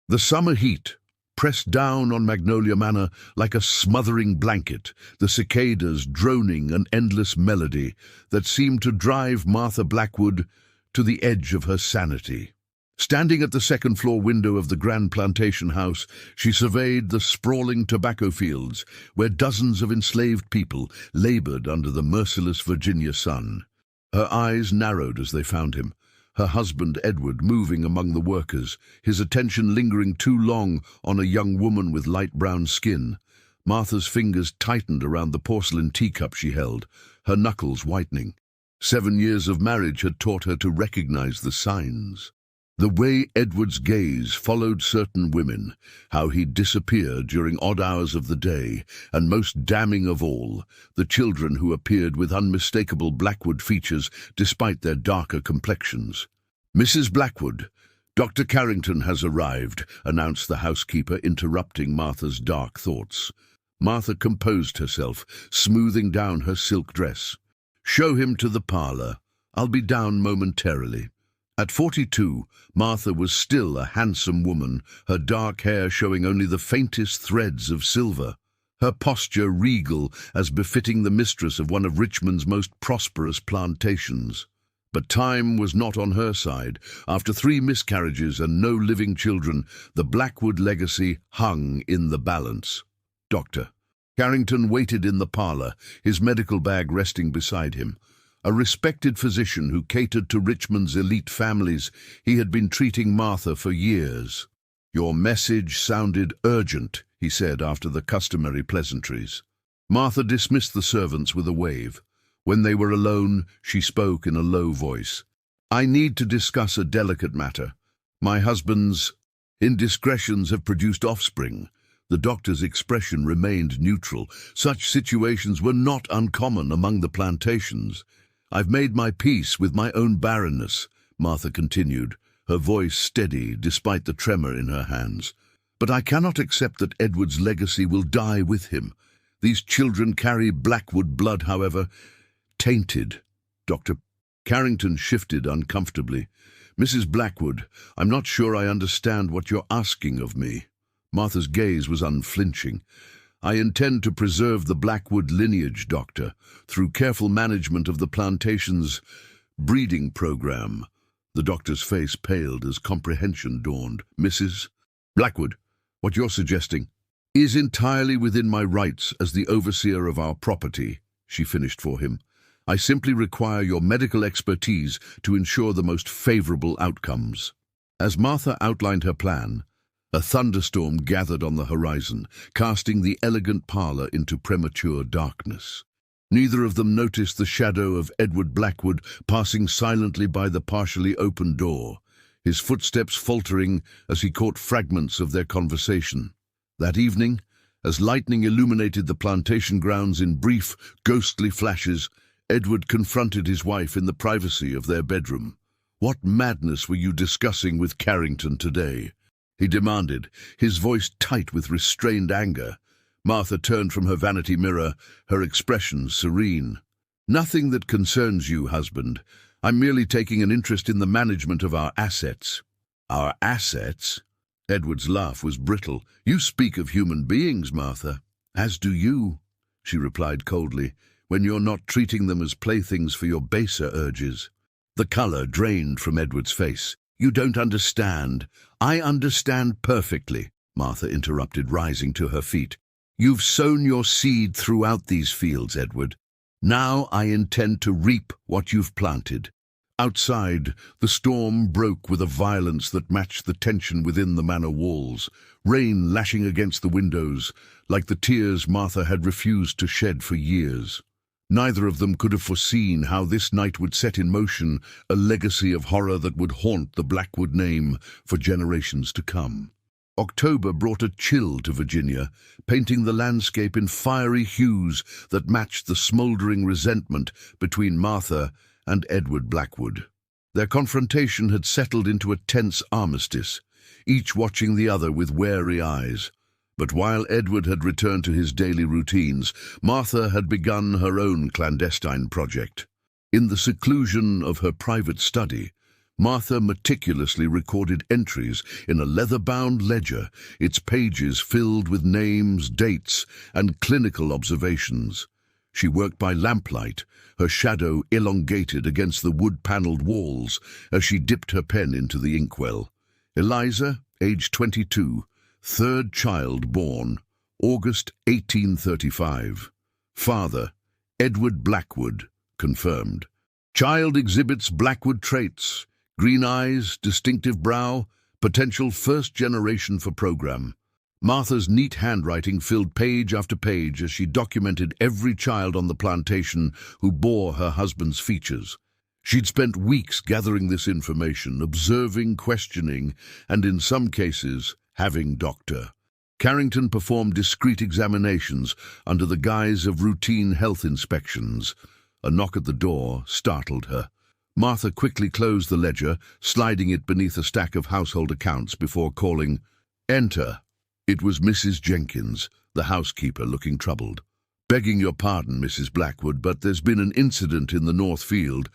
The summer heat pressed down on Magnolia Manor like a smothering blanket, the cicadas droning an endless melody that seemed to drive Martha Blackwood to the edge of her sanity. Standing at the second-floor window of the grand plantation house, she surveyed the sprawling tobacco fields where dozens of enslaved people labored under the merciless Virginia sun. Her eyes narrowed as they found him, her husband Edward moving among the workers, his attention lingering too long on a young woman with light brown skin. Martha's fingers tightened around the porcelain teacup she held, her knuckles whitening. 7 years of marriage had taught her to recognize the signs. The way Edward's gaze followed certain women, how he disappeared during odd hours of the day, and most damning of all, the children who appeared with unmistakable Blackwood features despite their darker complexions. "Mrs. Blackwood, Dr. Carrington has arrived," announced the housekeeper, interrupting Martha's dark thoughts. Martha composed herself, smoothing down her silk dress. "Show him to the parlor. I'll be down momentarily." At 42, Martha was still a handsome woman, her dark hair showing only the faintest threads of silver, her posture regal as befitting the mistress of one of Richmond's most prosperous plantations. But time was not on her side. After 3 miscarriages and no living children, the Blackwood legacy hung in the balance. Dr. Carrington waited in the parlor, his medical bag resting beside him. A respected physician who catered to Richmond's elite families, he had been treating Martha for years. "Your message sounded urgent," he said after the customary pleasantries. Martha dismissed the servants with a wave. When they were alone, she spoke in a low voice. "I need to discuss a delicate matter. My husband's indiscretions have produced offspring." The doctor's expression remained neutral. Such situations were not uncommon among the plantations. "I've made my peace with my own barrenness," Martha continued, her voice steady despite the tremor in her hands. "But I cannot accept that Edward's legacy will die with him. These children carry Blackwood blood, however tainted." Dr. Carrington shifted uncomfortably. "Mrs. Blackwood, I'm not sure I understand what you're asking of me." Martha's gaze was unflinching. "I intend to preserve the Blackwood lineage, Doctor, through careful management of the plantation's breeding program." The doctor's face paled as comprehension dawned. "Mrs. Blackwood, what you're suggesting is entirely within my rights as the overseer of our property," she finished for him. "I simply require your medical expertise to ensure the most favorable outcomes." As Martha outlined her plan, a thunderstorm gathered on the horizon, casting the elegant parlor into premature darkness. Neither of them noticed the shadow of Edward Blackwood passing silently by the partially open door, his footsteps faltering as he caught fragments of their conversation. That evening, as lightning illuminated the plantation grounds in brief, ghostly flashes, Edward confronted his wife in the privacy of their bedroom. "What madness were you discussing with Carrington today?" he demanded, his voice tight with restrained anger. Martha turned from her vanity mirror, her expression serene. "Nothing that concerns you, husband. I'm merely taking an interest in the management of our assets." "Our assets?" Edward's laugh was brittle. "You speak of human beings, Martha." "As do you," she replied coldly, "when you're not treating them as playthings for your baser urges." The color drained from Edward's face. "You don't understand." "I understand perfectly," Martha interrupted, rising to her feet. "You've sown your seed throughout these fields, Edward. Now I intend to reap what you've planted." Outside, the storm broke with a violence that matched the tension within the manor walls, rain lashing against the windows, like the tears Martha had refused to shed for years. Neither of them could have foreseen how this night would set in motion a legacy of horror that would haunt the Blackwood name for generations to come. October brought a chill to Virginia, painting the landscape in fiery hues that matched the smoldering resentment between Martha and Edward Blackwood. Their confrontation had settled into a tense armistice, each watching the other with wary eyes. But while Edward had returned to his daily routines, Martha had begun her own clandestine project. In the seclusion of her private study, Martha meticulously recorded entries in a leather-bound ledger, its pages filled with names, dates, and clinical observations. She worked by lamplight, her shadow elongated against the wood-paneled walls as she dipped her pen into the inkwell. Eliza, age 22, third child born, August 1835. Father, Edward Blackwood, confirmed. Child exhibits Blackwood traits, green eyes, distinctive brow, potential first generation for program. Martha's neat handwriting filled page after page as she documented every child on the plantation who bore her husband's features. She'd spent weeks gathering this information, observing, questioning, and in some cases, having Dr. Carrington performed discreet examinations under the guise of routine health inspections. A knock at the door startled her. Martha quickly closed the ledger, sliding it beneath a stack of household accounts before calling, "Enter." It was Mrs. Jenkins, the housekeeper, looking troubled. "Begging your pardon, Mrs. Blackwood, but there's been an incident in the North Field.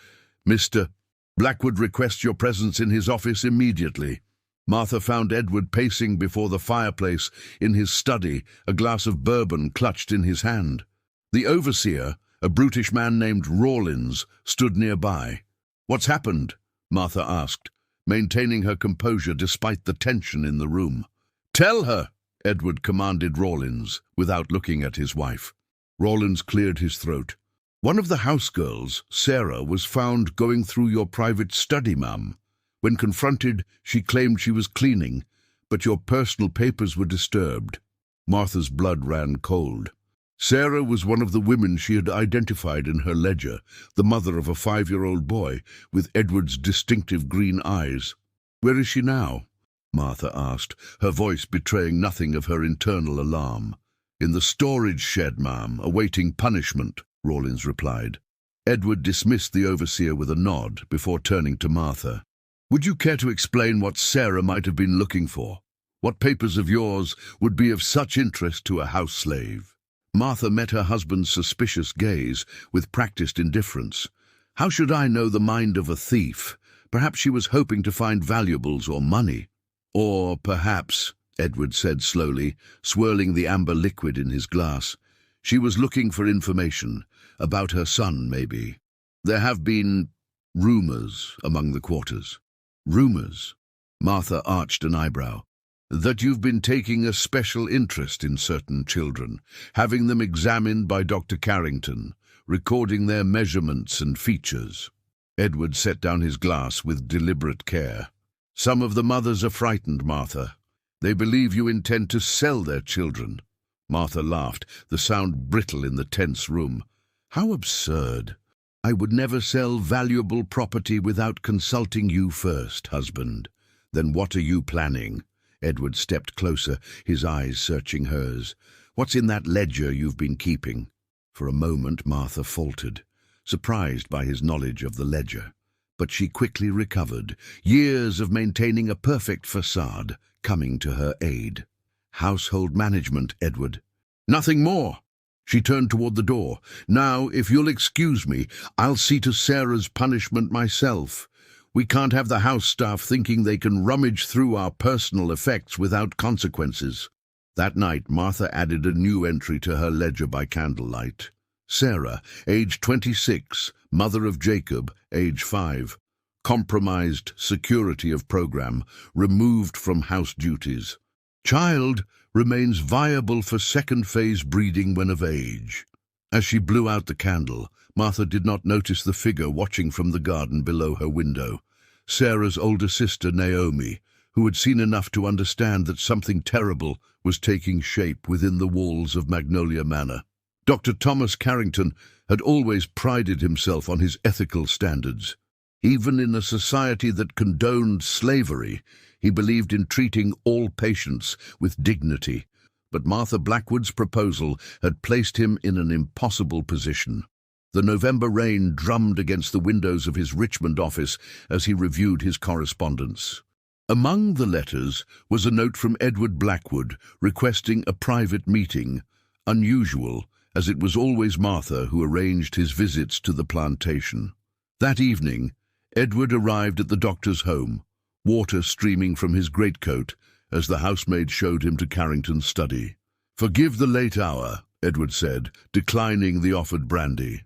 Mr. Blackwood requests your presence in his office immediately." Martha found Edward pacing before the fireplace in his study, a glass of bourbon clutched in his hand. The overseer, a brutish man named Rawlins, stood nearby. "What's happened?" Martha asked, maintaining her composure despite the tension in the room. "Tell her," Edward commanded Rawlins, without looking at his wife. Rawlins cleared his throat. "One of the house girls, Sarah, was found going through your private study, ma'am. When confronted, she claimed she was cleaning, but your personal papers were disturbed." Martha's blood ran cold. Sarah was one of the women she had identified in her ledger, the mother of a 5-year-old boy with Edward's distinctive green eyes. "Where is she now?" Martha asked, her voice betraying nothing of her internal alarm. "In the storage shed, ma'am, awaiting punishment," Rawlins replied. Edward dismissed the overseer with a nod before turning to Martha. "Would you care to explain what Sarah might have been looking for? What papers of yours would be of such interest to a house slave?" Martha met her husband's suspicious gaze with practiced indifference. "How should I know the mind of a thief? Perhaps she was hoping to find valuables or money." "Or perhaps," Edward said slowly, swirling the amber liquid in his glass, "she was looking for information, about her son, maybe. There have been rumors among the quarters." "Rumors?" Martha arched an eyebrow. "That you've been taking a special interest in certain children, having them examined by Dr. Carrington, recording their measurements and features." Edward set down his glass with deliberate care. "Some of the mothers are frightened, Martha. They believe you intend to sell their children." Martha laughed, the sound brittle in the tense room. "How absurd. I would never sell valuable property without consulting you first, husband." "Then what are you planning?" Edward stepped closer, his eyes searching hers. "What's in that ledger you've been keeping?" For a moment Martha faltered, surprised by his knowledge of the ledger. But she quickly recovered, years of maintaining a perfect facade coming to her aid. "Household management, Edward." "Nothing more." She turned toward the door. "Now, if you'll excuse me, I'll see to Sarah's punishment myself. We can't have the house staff thinking they can rummage through our personal effects without consequences." That night, Martha added a new entry to her ledger by candlelight. Sarah, age 26, mother of Jacob, age 5. Compromised security of program, removed from house duties. Child remains viable for second phase breeding when of age. As she blew out the candle, Martha did not notice the figure watching from the garden below her window. Sarah's older sister, Naomi, who had seen enough to understand that something terrible was taking shape within the walls of Magnolia Manor. Dr. Thomas Carrington had always prided himself on his ethical standards. Even in a society that condoned slavery, he believed in treating all patients with dignity. But Martha Blackwood's proposal had placed him in an impossible position. The November rain drummed against the windows of his Richmond office as he reviewed his correspondence. Among the letters was a note from Edward Blackwood requesting a private meeting, unusual, as it was always Martha who arranged his visits to the plantation. That evening, Edward arrived at the doctor's home, water streaming from his greatcoat as the housemaid showed him to Carrington's study. "Forgive the late hour," Edward said, declining the offered brandy.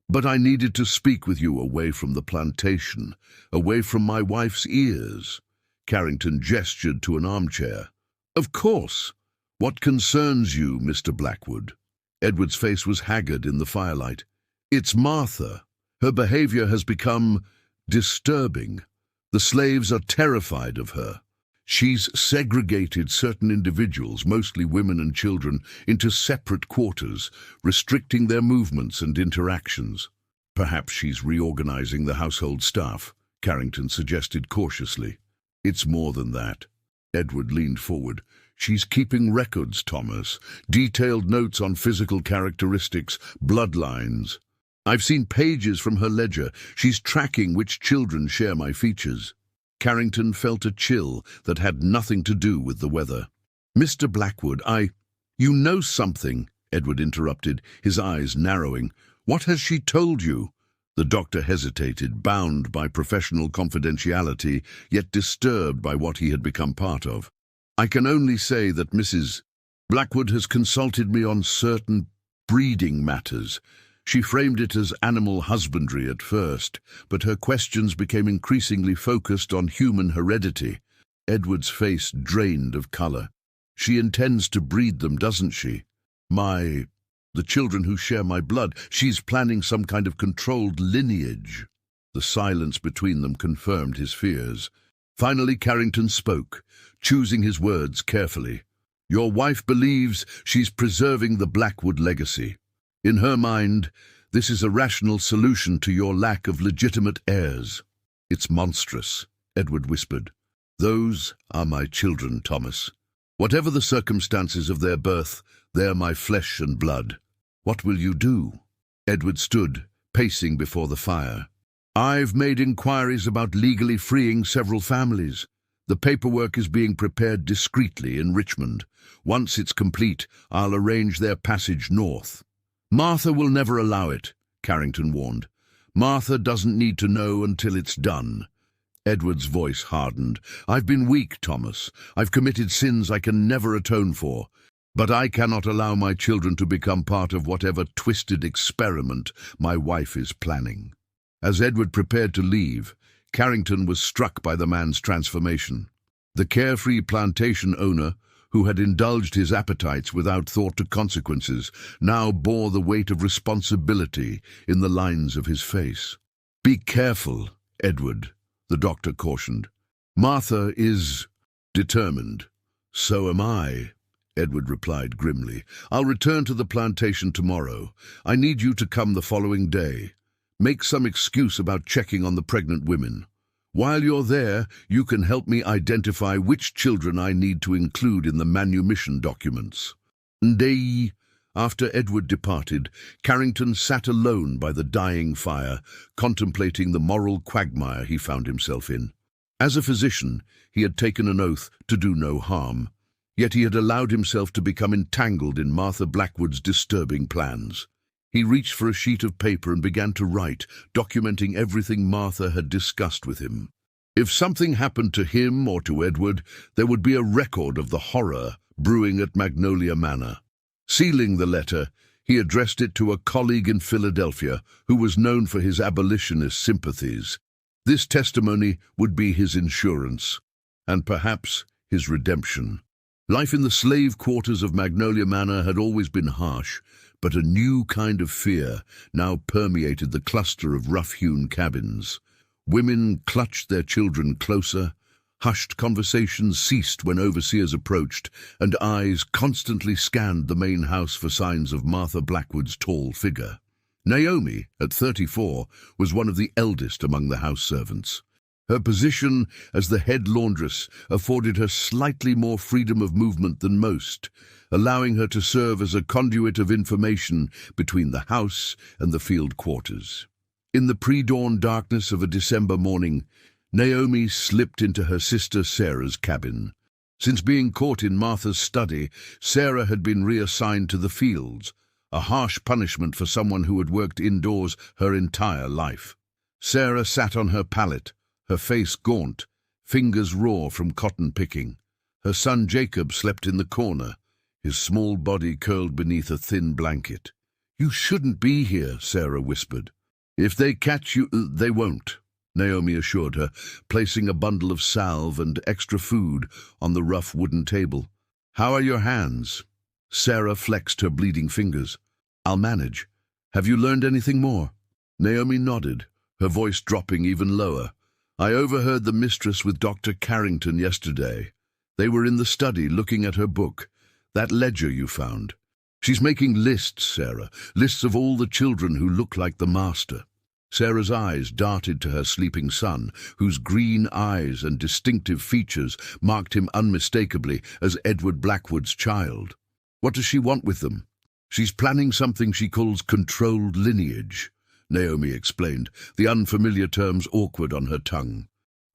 "But I needed to speak with you away from the plantation, away from my wife's ears." Carrington gestured to an armchair. "Of course. What concerns you, Mr. Blackwood?" Edward's face was haggard in the firelight. "It's Martha. Her behavior has become disturbing. The slaves are terrified of her. She's segregated certain individuals, mostly women and children, into separate quarters, restricting their movements and interactions. Perhaps she's reorganizing the household staff," Carrington suggested cautiously. "It's more than that." Edward leaned forward. "She's keeping records, Thomas, detailed notes on physical characteristics, bloodlines. I've seen pages from her ledger. She's tracking which children share my features." Carrington felt a chill that had nothing to do with the weather. "Mr. Blackwood, You know something," Edward interrupted, his eyes narrowing. "What has she told you?" The doctor hesitated, bound by professional confidentiality, yet disturbed by what he had become part of. "I can only say that Mrs. Blackwood has consulted me on certain breeding matters. She framed it as animal husbandry at first, but her questions became increasingly focused on human heredity." Edward's face drained of color. "She intends to breed them, doesn't she? The children who share my blood. She's planning some kind of controlled lineage." The silence between them confirmed his fears. Finally, Carrington spoke, choosing his words carefully. "Your wife believes she's preserving the Blackwood legacy. In her mind, this is a rational solution to your lack of legitimate heirs." "It's monstrous," Edward whispered. "Those are my children, Thomas. Whatever the circumstances of their birth, they're my flesh and blood. What will you do?" Edward stood, pacing before the fire. "I've made inquiries about legally freeing several families. The paperwork is being prepared discreetly in Richmond. Once it's complete, I'll arrange their passage north." "Martha will never allow it," Carrington warned. "Martha doesn't need to know until it's done." Edward's voice hardened. "I've been weak, Thomas. I've committed sins I can never atone for. But I cannot allow my children to become part of whatever twisted experiment my wife is planning." As Edward prepared to leave, Carrington was struck by the man's transformation. The carefree plantation owner, who had indulged his appetites without thought to consequences, now bore the weight of responsibility in the lines of his face. "Be careful, Edward," the doctor cautioned. "Martha is determined." "So am I," Edward replied grimly. "I'll return to the plantation tomorrow. I need you to come the following day. Make some excuse about checking on the pregnant women. While you're there, you can help me identify which children I need to include in the manumission documents." After Edward departed, Carrington sat alone by the dying fire, contemplating the moral quagmire he found himself in. As a physician, he had taken an oath to do no harm, yet he had allowed himself to become entangled in Martha Blackwood's disturbing plans. He reached for a sheet of paper and began to write, documenting everything Martha had discussed with him. If something happened to him or to Edward, there would be a record of the horror brewing at Magnolia Manor. Sealing the letter, he addressed it to a colleague in Philadelphia who was known for his abolitionist sympathies. This testimony would be his insurance, and perhaps his redemption. Life in the slave quarters of Magnolia Manor had always been harsh, but a new kind of fear now permeated the cluster of rough-hewn cabins. Women clutched their children closer, hushed conversations ceased when overseers approached, and eyes constantly scanned the main house for signs of Martha Blackwood's tall figure. Naomi, at 34, was one of the eldest among the house servants. Her position as the head laundress afforded her slightly more freedom of movement than most, allowing her to serve as a conduit of information between the house and the field quarters. In the pre-dawn darkness of a December morning, Naomi slipped into her sister Sarah's cabin. Since being caught in Martha's study, Sarah had been reassigned to the fields, a harsh punishment for someone who had worked indoors her entire life. Sarah sat on her pallet, her face gaunt, fingers raw from cotton picking. Her son Jacob slept in the corner, his small body curled beneath a thin blanket. "You shouldn't be here," Sarah whispered. "If they catch you, they won't," Naomi assured her, placing a bundle of salve and extra food on the rough wooden table. "How are your hands?" Sarah flexed her bleeding fingers. "I'll manage. Have you learned anything more?" Naomi nodded, her voice dropping even lower. "I overheard the mistress with Dr. Carrington yesterday. They were in the study looking at her book, that ledger you found. She's making lists, Sarah, lists of all the children who look like the master." Sarah's eyes darted to her sleeping son, whose green eyes and distinctive features marked him unmistakably as Edward Blackwood's child. "What does she want with them?" "She's planning something she calls controlled lineage," Naomi explained, the unfamiliar terms awkward on her tongue.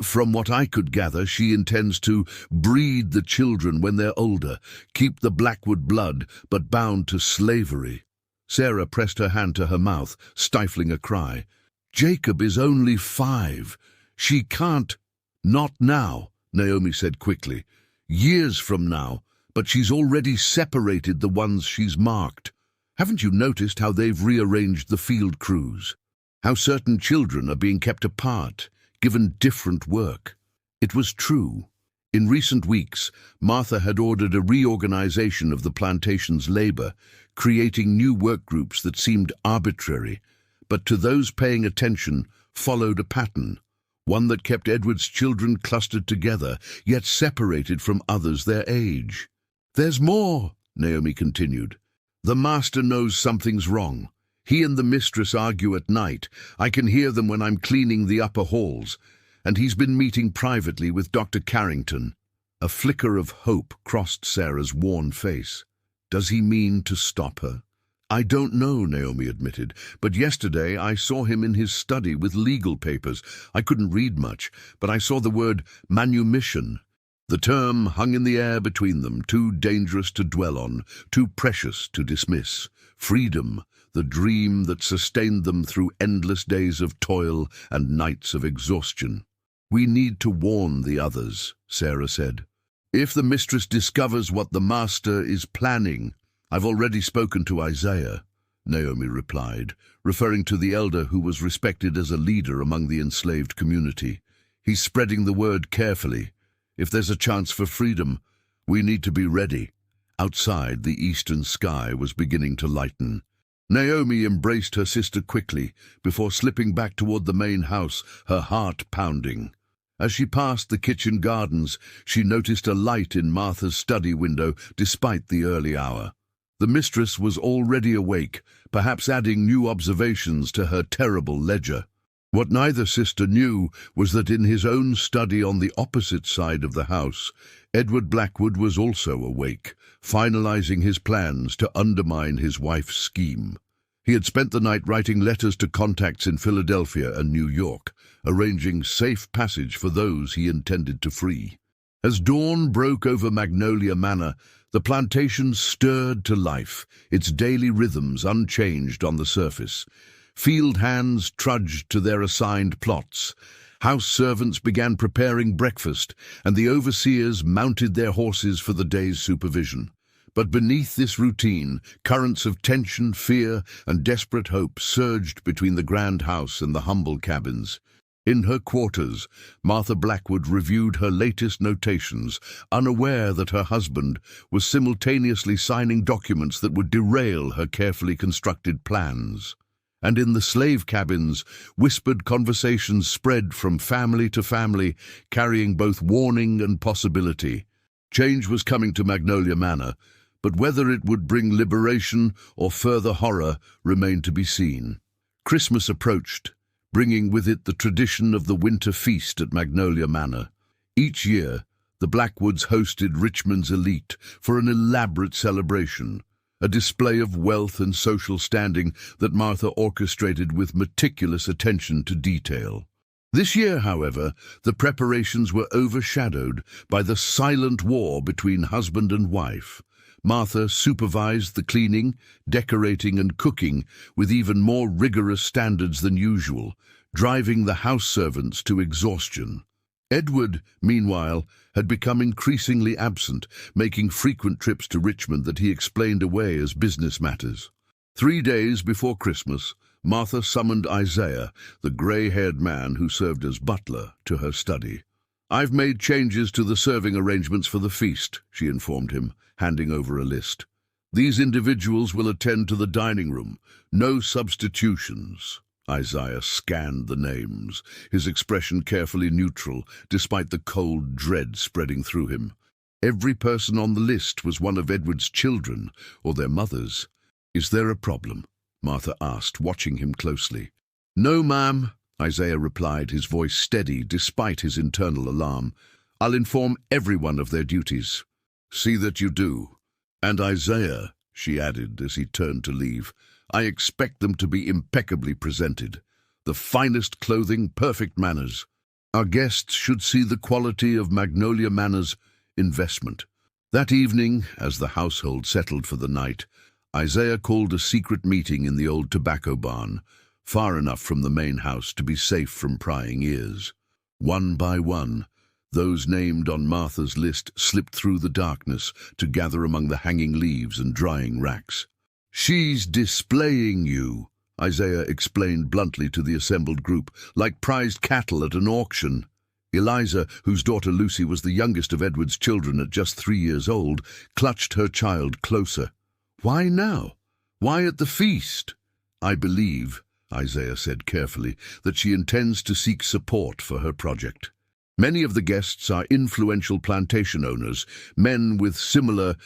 "From what I could gather, she intends to breed the children when they're older, keep the Blackwood blood, but bound to slavery." Sarah pressed her hand to her mouth, stifling a cry. "Jacob is only 5. She can't—" "Not now," Naomi said quickly. "Years from now, but she's already separated the ones she's marked. Haven't you noticed how they've rearranged the field crews? How certain children are being kept apart, given different work?" It was true. In recent weeks, Martha had ordered a reorganization of the plantation's labor, creating new work groups that seemed arbitrary, but to those paying attention followed a pattern, one that kept Edward's children clustered together, yet separated from others their age. "There's more," Naomi continued. "The master knows something's wrong. He and the mistress argue at night. I can hear them when I'm cleaning the upper halls. And he's been meeting privately with Dr. Carrington." A flicker of hope crossed Sarah's worn face. "Does he mean to stop her?" "I don't know," Naomi admitted, "but yesterday I saw him in his study with legal papers. I couldn't read much, but I saw the word manumission. The term hung in the air between them, too dangerous to dwell on, too precious to dismiss. Freedom, the dream that sustained them through endless days of toil and nights of exhaustion. "We need to warn the others," Sarah said. "If the mistress discovers what the master is planning—" "I've already spoken to Isaiah," Naomi replied, referring to the elder who was respected as a leader among the enslaved community. "He's spreading the word carefully. If there's a chance for freedom, we need to be ready." Outside, the eastern sky was beginning to lighten. Naomi embraced her sister quickly before slipping back toward the main house, her heart pounding. As she passed the kitchen gardens, she noticed a light in Martha's study window despite the early hour. The mistress was already awake, perhaps adding new observations to her terrible ledger. What neither sister knew was that in his own study on the opposite side of the house, Edward Blackwood was also awake, finalizing his plans to undermine his wife's scheme. He had spent the night writing letters to contacts in Philadelphia and New York, arranging safe passage for those he intended to free. As dawn broke over Magnolia Manor, the plantation stirred to life, its daily rhythms unchanged on the surface. Field hands trudged to their assigned plots. House servants began preparing breakfast, and the overseers mounted their horses for the day's supervision. But beneath this routine, currents of tension, fear, and desperate hope surged between the grand house and the humble cabins. In her quarters, Martha Blackwood reviewed her latest notations, unaware that her husband was simultaneously signing documents that would derail her carefully constructed plans. And in the slave cabins, whispered conversations spread from family to family, carrying both warning and possibility. Change was coming to Magnolia Manor, but whether it would bring liberation or further horror remained to be seen. Christmas approached, bringing with it the tradition of the winter feast at Magnolia Manor. Each year, the Blackwoods hosted Richmond's elite for an elaborate celebration, a display of wealth and social standing that Martha orchestrated with meticulous attention to detail. This year, however, the preparations were overshadowed by the silent war between husband and wife. Martha supervised the cleaning, decorating, and cooking with even more rigorous standards than usual, driving the house servants to exhaustion. Edward, meanwhile, had become increasingly absent, making frequent trips to Richmond that he explained away as business matters. 3 days before Christmas, Martha summoned Isaiah, the grey-haired man who served as butler, to her study. "I've made changes to the serving arrangements for the feast," she informed him, handing over a list. "These individuals will attend to the dining room. No substitutions." Isaiah scanned the names, his expression carefully neutral, despite the cold dread spreading through him. Every person on the list was one of Edward's children, or their mothers. "Is there a problem?" Martha asked, watching him closely. "No, ma'am," Isaiah replied, his voice steady despite his internal alarm. "I'll inform everyone of their duties." "See that you do. And Isaiah," she added as he turned to leave, "I expect them to be impeccably presented. The finest clothing, perfect manners. Our guests should see the quality of Magnolia Manor's investment." That evening, as the household settled for the night, Isaiah called a secret meeting in the old tobacco barn, far enough from the main house to be safe from prying ears. One by one, those named on Martha's list slipped through the darkness to gather among the hanging leaves and drying racks. "She's displaying you," Isaiah explained bluntly to the assembled group, "like prized cattle at an auction." Eliza, whose daughter Lucy was the youngest of Edward's children at just 3 years old, clutched her child closer. "Why now? Why at the feast?" "I believe," Isaiah said carefully, "that she intends to seek support for her project. Many of the guests are influential plantation owners, men with similar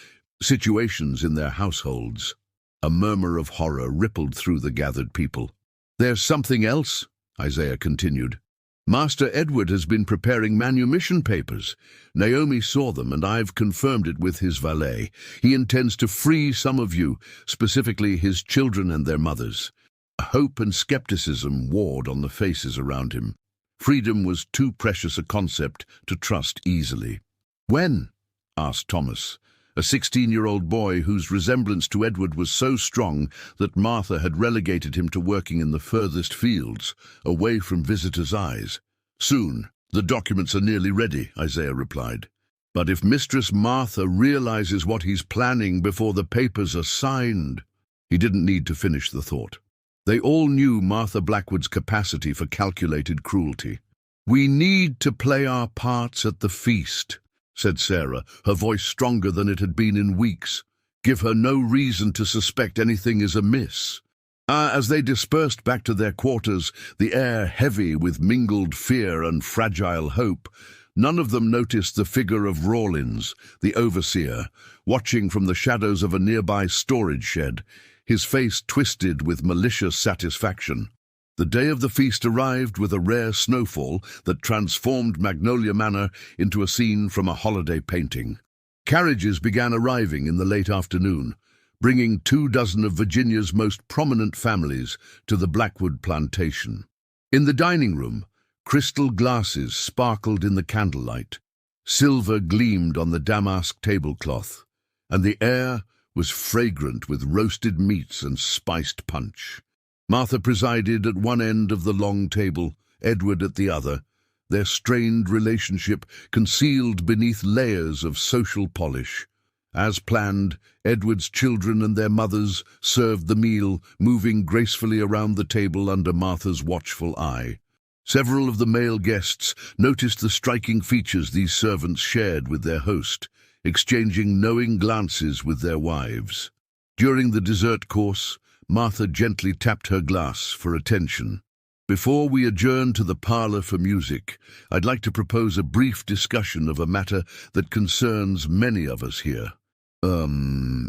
situations in their households." A murmur of horror rippled through the gathered people. "There's something else," Isaiah continued. "Master Edward has been preparing manumission papers. Naomi saw them, and I've confirmed it with his valet. He intends to free some of you, specifically his children and their mothers." Hope and skepticism warred on the faces around him. Freedom was too precious a concept to trust easily. "When?" asked Thomas, a 16-year-old boy whose resemblance to Edward was so strong that Martha had relegated him to working in the furthest fields, away from visitors' eyes. "Soon. The documents are nearly ready," Isaiah replied. "But if Mistress Martha realizes what he's planning before the papers are signed—" He didn't need to finish the thought. They all knew Martha Blackwood's capacity for calculated cruelty. "We need to play our parts at the feast," said Sarah, her voice stronger than it had been in weeks. "Give her no reason to suspect anything is amiss." As they dispersed back to their quarters, the air heavy with mingled fear and fragile hope, none of them noticed the figure of Rawlins, the overseer, watching from the shadows of a nearby storage shed, his face twisted with malicious satisfaction. The day of the feast arrived with a rare snowfall that transformed Magnolia Manor into a scene from a holiday painting. Carriages began arriving in the late afternoon, bringing 24 of Virginia's most prominent families to the Blackwood plantation. In the dining room, crystal glasses sparkled in the candlelight, silver gleamed on the damask tablecloth, and the air was fragrant with roasted meats and spiced punch. Martha presided at one end of the long table, Edward at the other, their strained relationship concealed beneath layers of social polish. As planned, Edward's children and their mothers served the meal, moving gracefully around the table under Martha's watchful eye. Several of the male guests noticed the striking features these servants shared with their host, exchanging knowing glances with their wives. During the dessert course, Martha gently tapped her glass for attention. "Before we adjourn to the parlor for music, I'd like to propose a brief discussion of a matter that concerns many of us here."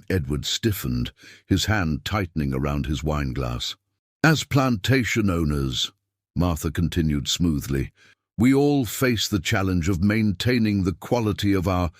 Edward stiffened, his hand tightening around his wineglass. "As plantation owners," Martha continued smoothly, "we all face the challenge of maintaining the quality of our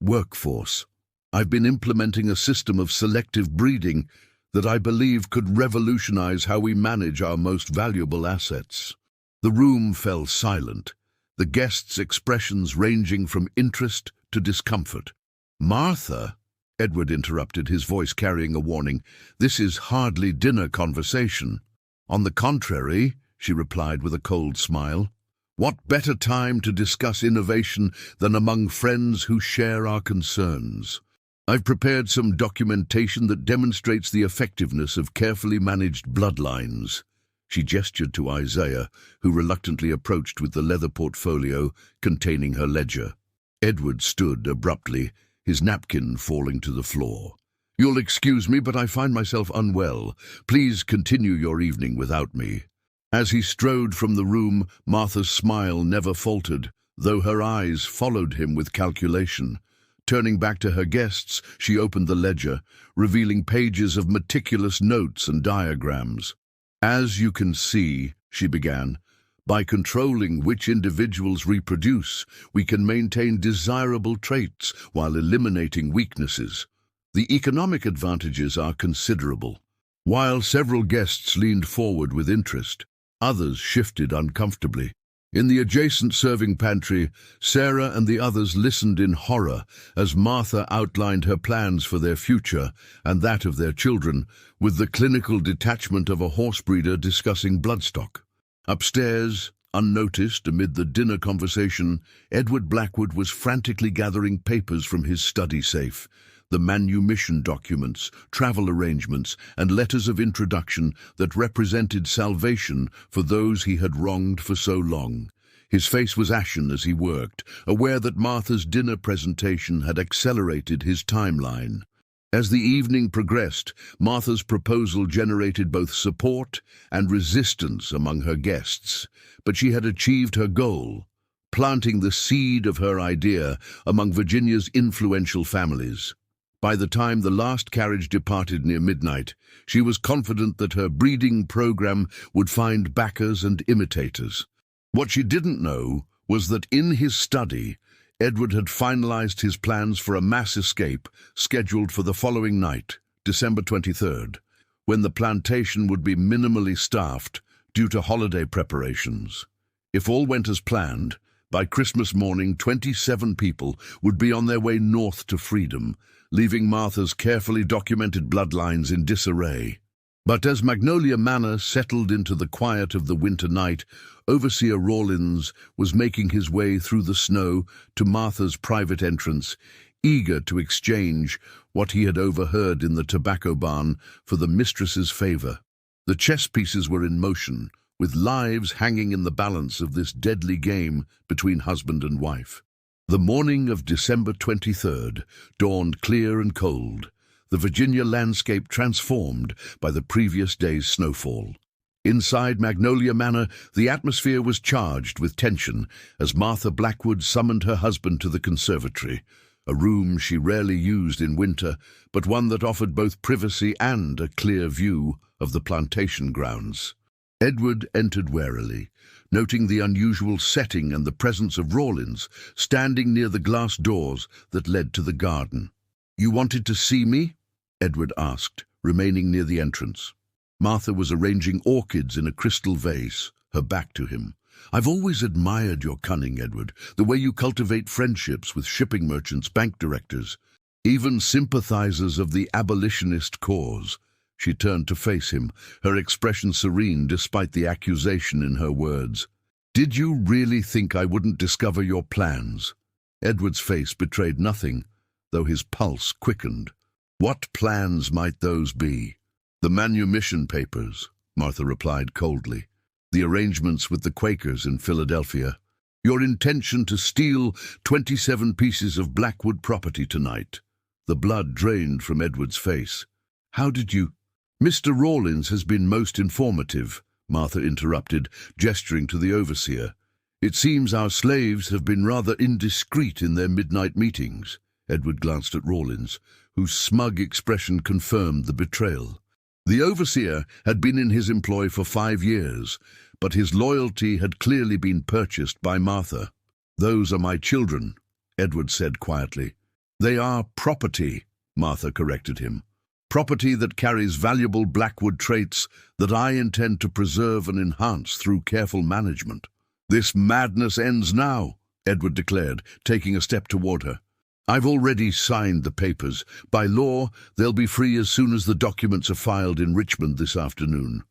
workforce. I've been implementing a system of selective breeding that I believe could revolutionize how we manage our most valuable assets." The room fell silent, the guests' expressions ranging from interest to discomfort. "Martha," Edward interrupted, his voice carrying a warning, "this is hardly dinner conversation." "On the contrary," she replied with a cold smile. "What better time to discuss innovation than among friends who share our concerns? I've prepared some documentation that demonstrates the effectiveness of carefully managed bloodlines." She gestured to Isaiah, who reluctantly approached with the leather portfolio containing her ledger. Edward stood abruptly, his napkin falling to the floor. "You'll excuse me, but I find myself unwell. Please continue your evening without me." As he strode from the room, Martha's smile never faltered, though her eyes followed him with calculation. Turning back to her guests, she opened the ledger, revealing pages of meticulous notes and diagrams. "As you can see," she began, "by controlling which individuals reproduce, we can maintain desirable traits while eliminating weaknesses. The economic advantages are considerable." While several guests leaned forward with interest, others shifted uncomfortably. In the adjacent serving pantry, Sarah and the others listened in horror as Martha outlined her plans for their future and that of their children, with the clinical detachment of a horse breeder discussing bloodstock. Upstairs, unnoticed amid the dinner conversation, Edward Blackwood was frantically gathering papers from his study safe. The manumission documents, travel arrangements, and letters of introduction that represented salvation for those he had wronged for so long. His face was ashen as he worked, aware that Martha's dinner presentation had accelerated his timeline. As the evening progressed, Martha's proposal generated both support and resistance among her guests, but she had achieved her goal, planting the seed of her idea among Virginia's influential families. By the time the last carriage departed near midnight, she was confident that her breeding program would find backers and imitators. What she didn't know was that in his study, Edward had finalized his plans for a mass escape scheduled for the following night, December 23rd, when the plantation would be minimally staffed due to holiday preparations. If all went as planned, by Christmas morning 27 people would be on their way north to freedom, leaving Martha's carefully documented bloodlines in disarray. But as Magnolia Manor settled into the quiet of the winter night, Overseer Rawlins was making his way through the snow to Martha's private entrance, eager to exchange what he had overheard in the tobacco barn for the mistress's favor. The chess pieces were in motion, with lives hanging in the balance of this deadly game between husband and wife. The morning of December 23rd dawned clear and cold, the Virginia landscape transformed by the previous day's snowfall. Inside Magnolia Manor, the atmosphere was charged with tension as Martha Blackwood summoned her husband to the conservatory, a room she rarely used in winter, but one that offered both privacy and a clear view of the plantation grounds. Edward entered warily, noting the unusual setting and the presence of Rawlins standing near the glass doors that led to the garden. "You wanted to see me?" Edward asked, remaining near the entrance. Martha was arranging orchids in a crystal vase, her back to him. "I've always admired your cunning, Edward, the way you cultivate friendships with shipping merchants, bank directors, even sympathizers of the abolitionist cause." She turned to face him, her expression serene despite the accusation in her words. "Did you really think I wouldn't discover your plans?" Edward's face betrayed nothing, though his pulse quickened. "What plans might those be?" "The manumission papers," Martha replied coldly. "The arrangements with the Quakers in Philadelphia. Your intention to steal 27 pieces of Blackwood property tonight." The blood drained from Edward's face. "How did you—" "Mr. Rawlins has been most informative," Martha interrupted, gesturing to the overseer. "It seems our slaves have been rather indiscreet in their midnight meetings." Edward glanced at Rawlins, whose smug expression confirmed the betrayal. The overseer had been in his employ for 5 years, but his loyalty had clearly been purchased by Martha. "Those are my children," Edward said quietly. "They are property," Martha corrected him. "Property that carries valuable Blackwood traits that I intend to preserve and enhance through careful management." "This madness ends now," Edward declared, taking a step toward her. "I've already signed the papers. By law, they'll be free as soon as the documents are filed in Richmond this afternoon."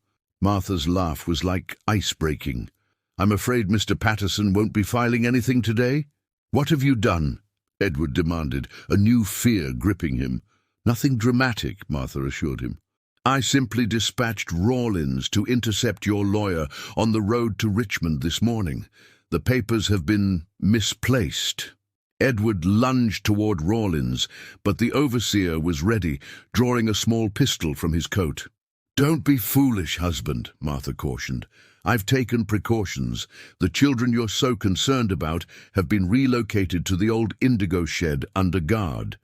Martha's laugh was like ice breaking. "I'm afraid Mr. Patterson won't be filing anything today?" "What have you done?" Edward demanded, a new fear gripping him. "Nothing dramatic," Martha assured him. "I simply dispatched Rawlins to intercept your lawyer on the road to Richmond this morning. The papers have been misplaced." Edward lunged toward Rawlins, but the overseer was ready, drawing a small pistol from his coat. "Don't be foolish, husband," Martha cautioned. "I've taken precautions. The children you're so concerned about have been relocated to the old indigo shed under guard.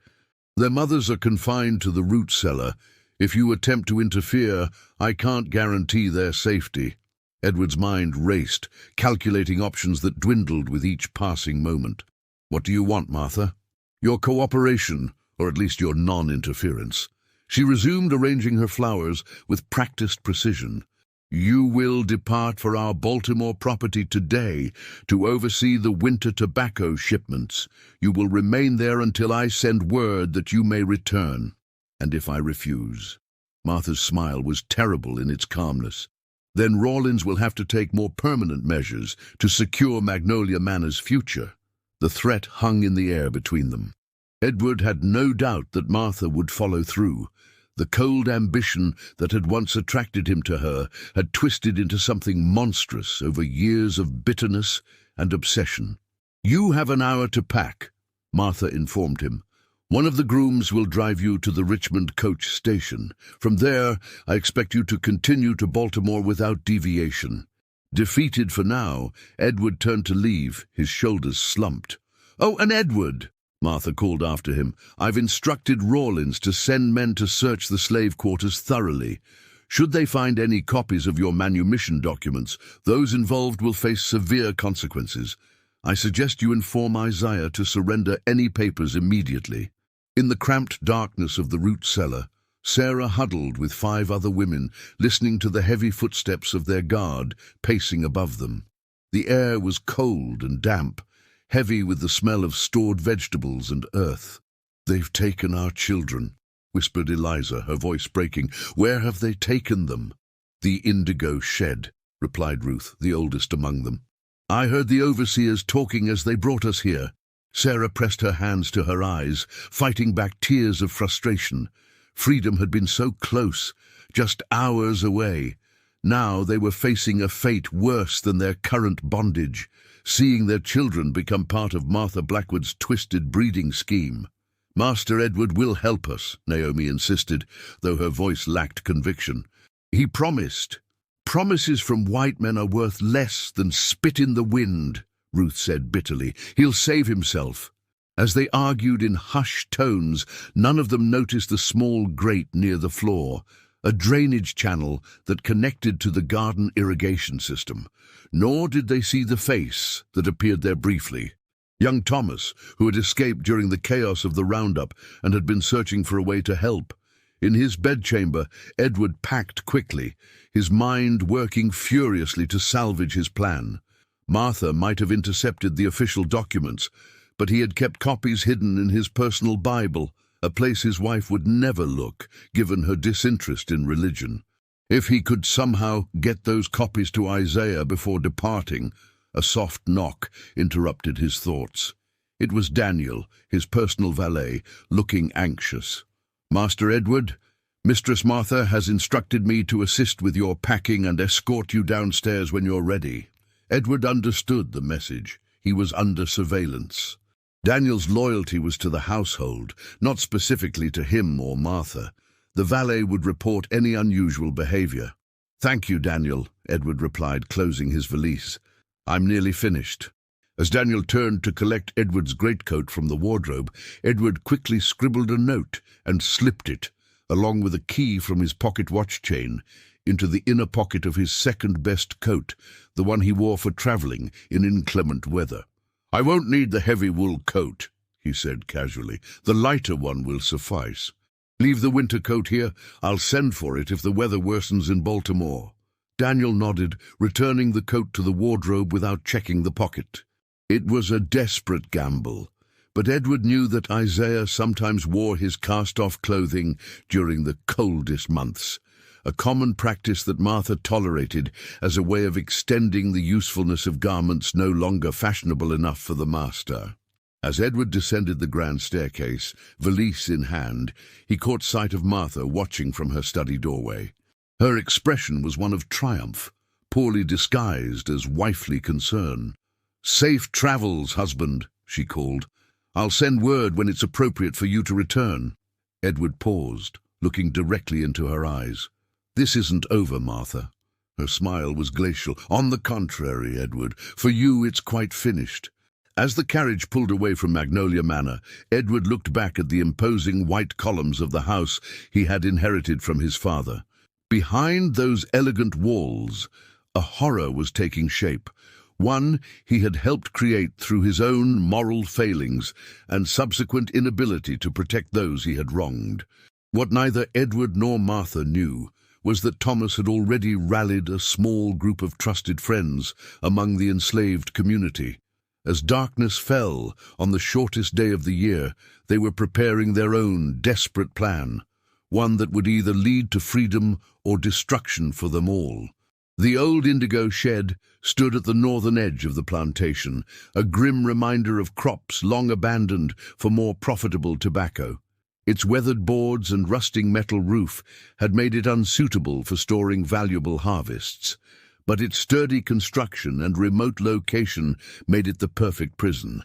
Their mothers are confined to the root cellar. If you attempt to interfere, I can't guarantee their safety." Edward's mind raced, calculating options that dwindled with each passing moment. "What do you want, Martha?" "Your cooperation, or at least your non-interference." She resumed arranging her flowers with practiced precision. "You will depart for our Baltimore property today to oversee the winter tobacco shipments. You will remain there until I send word that you may return." "And if I refuse?" Martha's smile was terrible in its calmness. "Then Rawlins will have to take more permanent measures to secure Magnolia Manor's future." The threat hung in the air between them. Edward had no doubt that Martha would follow through. The cold ambition that had once attracted him to her had twisted into something monstrous over years of bitterness and obsession. "You have an hour to pack," Martha informed him. "One of the grooms will drive you to the Richmond coach station. From there, I expect you to continue to Baltimore without deviation." Defeated for now, Edward turned to leave, his shoulders slumped. "Oh, and Edward," Martha called after him, "I've instructed Rawlins to send men to search the slave quarters thoroughly. Should they find any copies of your manumission documents, those involved will face severe consequences. I suggest you inform Isaiah to surrender any papers immediately." In the cramped darkness of the root cellar, Sarah huddled with 5 other women, listening to the heavy footsteps of their guard pacing above them. The air was cold and damp, heavy with the smell of stored vegetables and earth. "They've taken our children," whispered Eliza, her voice breaking. "Where have they taken them?" "The indigo shed," replied Ruth, the oldest among them. "I heard the overseers talking as they brought us here." Sarah pressed her hands to her eyes, fighting back tears of frustration. Freedom had been so close, just hours away. Now they were facing a fate worse than their current bondage, seeing their children become part of Martha Blackwood's twisted breeding scheme. "Master Edward will help us," Naomi insisted, though her voice lacked conviction. "He promised." "Promises from white men are worth less than spit in the wind," Ruth said bitterly. "He'll save himself." As they argued in hushed tones, none of them noticed the small grate near the floor, a drainage channel that connected to the garden irrigation system. Nor did they see the face that appeared there briefly. Young Thomas, who had escaped during the chaos of the roundup and had been searching for a way to help. In his bedchamber, Edward packed quickly, his mind working furiously to salvage his plan. Martha might have intercepted the official documents, but he had kept copies hidden in his personal Bible, a place his wife would never look, given her disinterest in religion. If he could somehow get those copies to Isaiah before departing, a soft knock interrupted his thoughts. It was Daniel, his personal valet, looking anxious. "Master Edward, Mistress Martha has instructed me to assist with your packing and escort you downstairs when you're ready." Edward understood the message. He was under surveillance. Daniel's loyalty was to the household, not specifically to him or Martha. The valet would report any unusual behavior. "Thank you, Daniel," Edward replied, closing his valise. "I'm nearly finished." As Daniel turned to collect Edward's greatcoat from the wardrobe, Edward quickly scribbled a note and slipped it, along with a key from his pocket watch chain, into the inner pocket of his second-best coat, the one he wore for traveling in inclement weather. "I won't need the heavy wool coat," he said casually. "The lighter one will suffice. Leave the winter coat here. I'll send for it if the weather worsens in Baltimore." Daniel nodded, returning the coat to the wardrobe without checking the pocket. It was a desperate gamble, but Edward knew that Isaiah sometimes wore his cast-off clothing during the coldest months. a common practice that Martha tolerated as a way of extending the usefulness of garments no longer fashionable enough for the master. As Edward descended the grand staircase, valise in hand, he caught sight of Martha watching from her study doorway. Her expression was one of triumph, poorly disguised as wifely concern. "Safe travels, husband," she called. "I'll send word when it's appropriate for you to return." Edward paused, looking directly into her eyes. "This isn't over, Martha." Her smile was glacial. "On the contrary, Edward, for you it's quite finished." As the carriage pulled away from Magnolia Manor, Edward looked back at the imposing white columns of the house he had inherited from his father. Behind those elegant walls, a horror was taking shape, one he had helped create through his own moral failings and subsequent inability to protect those he had wronged. What neither Edward nor Martha knew was that Thomas had already rallied a small group of trusted friends among the enslaved community. As darkness fell on the shortest day of the year, they were preparing their own desperate plan, one that would either lead to freedom or destruction for them all. The old indigo shed stood at the northern edge of the plantation, a grim reminder of crops long abandoned for more profitable tobacco. Its weathered boards and rusting metal roof had made it unsuitable for storing valuable harvests, but its sturdy construction and remote location made it the perfect prison.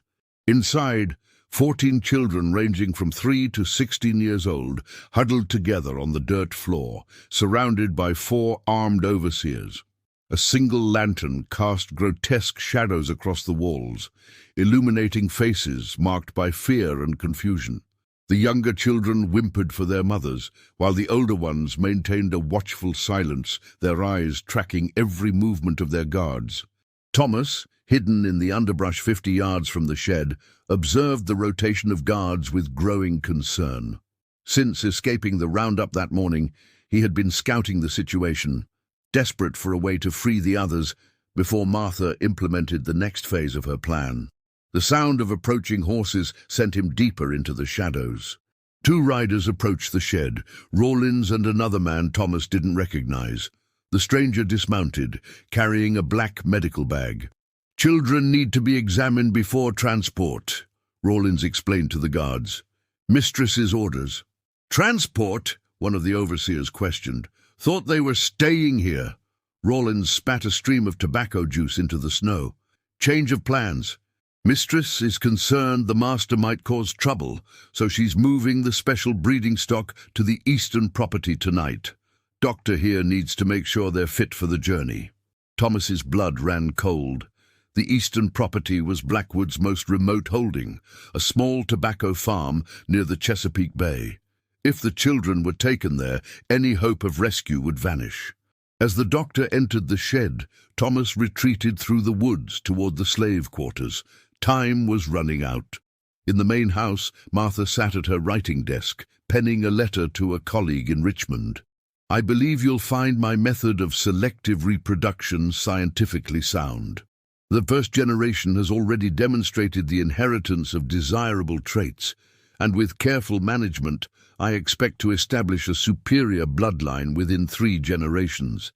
Inside, 14 children ranging from 3 to 16 years old huddled together on the dirt floor, surrounded by 4 armed overseers. A single lantern cast grotesque shadows across the walls, illuminating faces marked by fear and confusion. The younger children whimpered for their mothers, while the older ones maintained a watchful silence, their eyes tracking every movement of their guards. Thomas, hidden in the underbrush 50 yards from the shed, observed the rotation of guards with growing concern. Since escaping the roundup that morning, he had been scouting the situation, desperate for a way to free the others before Martha implemented the next phase of her plan. The sound of approaching horses sent him deeper into the shadows. 2 riders approached the shed, Rawlins and another man Thomas didn't recognize. The stranger dismounted, carrying a black medical bag. "Children need to be examined before transport," Rawlins explained to the guards. "Mistress's orders." "Transport?" one of the overseers questioned. "Thought they were staying here." Rawlins spat a stream of tobacco juice into the snow. "Change of plans. Mistress is concerned the master might cause trouble, so she's moving the special breeding stock to the eastern property tonight. Doctor here needs to make sure they're fit for the journey." Thomas's blood ran cold. The eastern property was Blackwood's most remote holding, a small tobacco farm near the Chesapeake Bay. If the children were taken there, any hope of rescue would vanish. As the doctor entered the shed, Thomas retreated through the woods toward the slave quarters. Time was running out. In the main house, Martha sat at her writing desk, penning a letter to a colleague in Richmond. "I believe you'll find my method of selective reproduction scientifically sound. The first generation has already demonstrated the inheritance of desirable traits, and with careful management, I expect to establish a superior bloodline within 3 generations.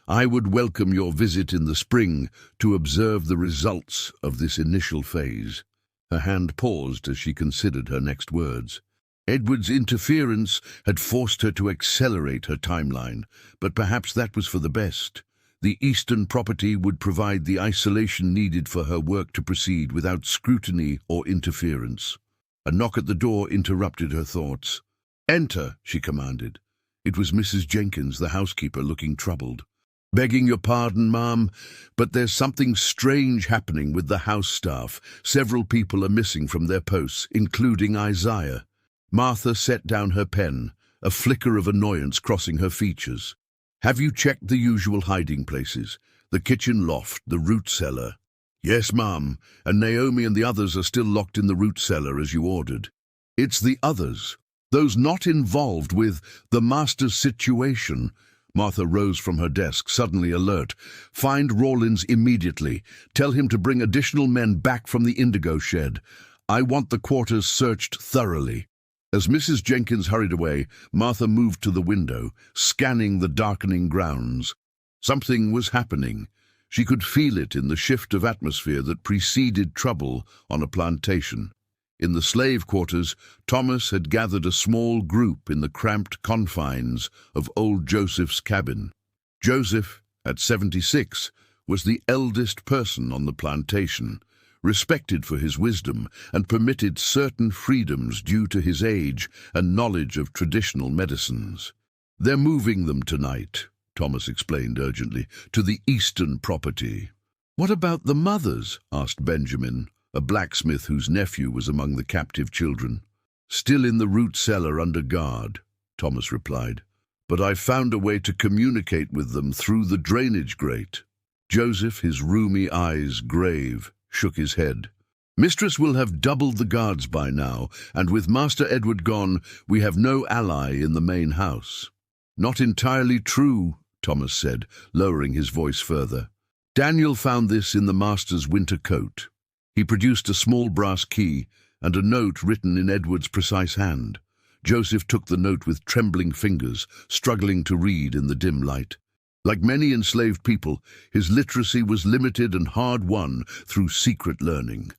I would welcome your visit in the spring to observe the results of this initial phase." Her hand paused as she considered her next words. Edward's interference had forced her to accelerate her timeline, but perhaps that was for the best. The eastern property would provide the isolation needed for her work to proceed without scrutiny or interference. A knock at the door interrupted her thoughts. "Enter," she commanded. It was Mrs. Jenkins, the housekeeper, looking troubled. "Begging your pardon, ma'am, but there's something strange happening with the house staff. Several people are missing from their posts, including Isaiah." Martha set down her pen, a flicker of annoyance crossing her features. "Have you checked the usual hiding places? The kitchen loft, the root cellar?" "Yes, ma'am, and Naomi and the others are still locked in the root cellar as you ordered." "It's the others, those not involved with the master's situation." Martha rose from her desk, suddenly alert. "Find Rawlins immediately. Tell him to bring additional men back from the indigo shed. I want the quarters searched thoroughly." As Mrs. Jenkins hurried away, Martha moved to the window, scanning the darkening grounds. Something was happening. She could feel it in the shift of atmosphere that preceded trouble on a plantation. In the slave quarters, Thomas had gathered a small group in the cramped confines of old Joseph's cabin. Joseph, at 76, was the eldest person on the plantation, respected for his wisdom and permitted certain freedoms due to his age and knowledge of traditional medicines. "They're moving them tonight," Thomas explained urgently, "to the eastern property." "What about the mothers?" asked Benjamin, a blacksmith whose nephew was among the captive children. "Still in the root cellar under guard," Thomas replied. "But I found a way to communicate with them through the drainage grate." Joseph, his rheumy eyes grave, shook his head. "Mistress will have doubled the guards by now, and with Master Edward gone, we have no ally in the main house." "Not entirely true," Thomas said, lowering his voice further. "Daniel found this in the master's winter coat." He produced a small brass key and a note written in Edward's precise hand. Joseph took the note with trembling fingers, struggling to read in the dim light. Like many enslaved people, his literacy was limited and hard-won through secret learning.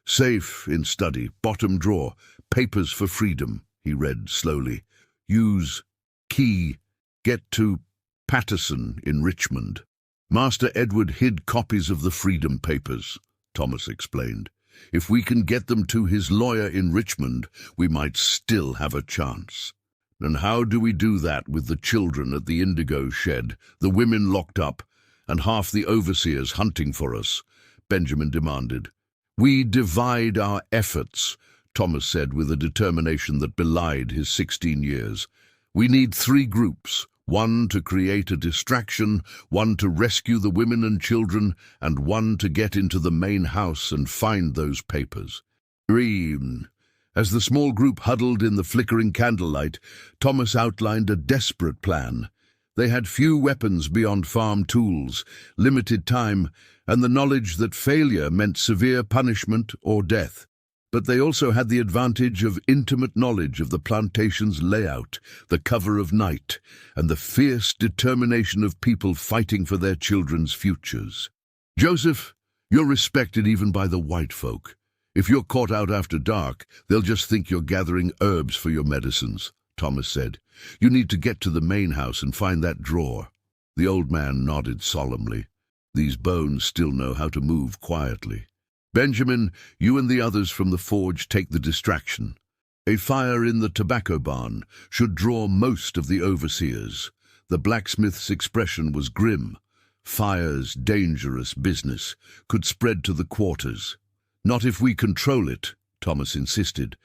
"Safe in study, bottom drawer, papers for freedom," he read slowly. "Use key, get to Patterson in Richmond." "Master Edward hid copies of the freedom papers," Thomas explained. "If we can get them to his lawyer in Richmond, we might still have a chance." "And how do we do that with the children at the indigo shed, the women locked up, and half the overseers hunting for us?" Benjamin demanded. "We divide our efforts," Thomas said with a determination that belied his 16 years. "We need 3 groups, one to create a distraction, one to rescue the women and children, and one to get into the main house and find those papers." As the small group huddled in the flickering candlelight, Thomas outlined a desperate plan. They had few weapons beyond farm tools, limited time, and the knowledge that failure meant severe punishment or death. But they also had the advantage of intimate knowledge of the plantation's layout, the cover of night, and the fierce determination of people fighting for their children's futures. "Joseph, you're respected even by the white folk. If you're caught out after dark, they'll just think you're gathering herbs for your medicines," Thomas said. "You need to get to the main house and find that drawer." The old man nodded solemnly. "These bones still know how to move quietly. Benjamin, you and the others from the forge take the distraction. A fire in the tobacco barn should draw most of the overseers." The blacksmith's expression was grim. "Fire's dangerous business, could spread to the quarters." "Not if we control it," Thomas insisted.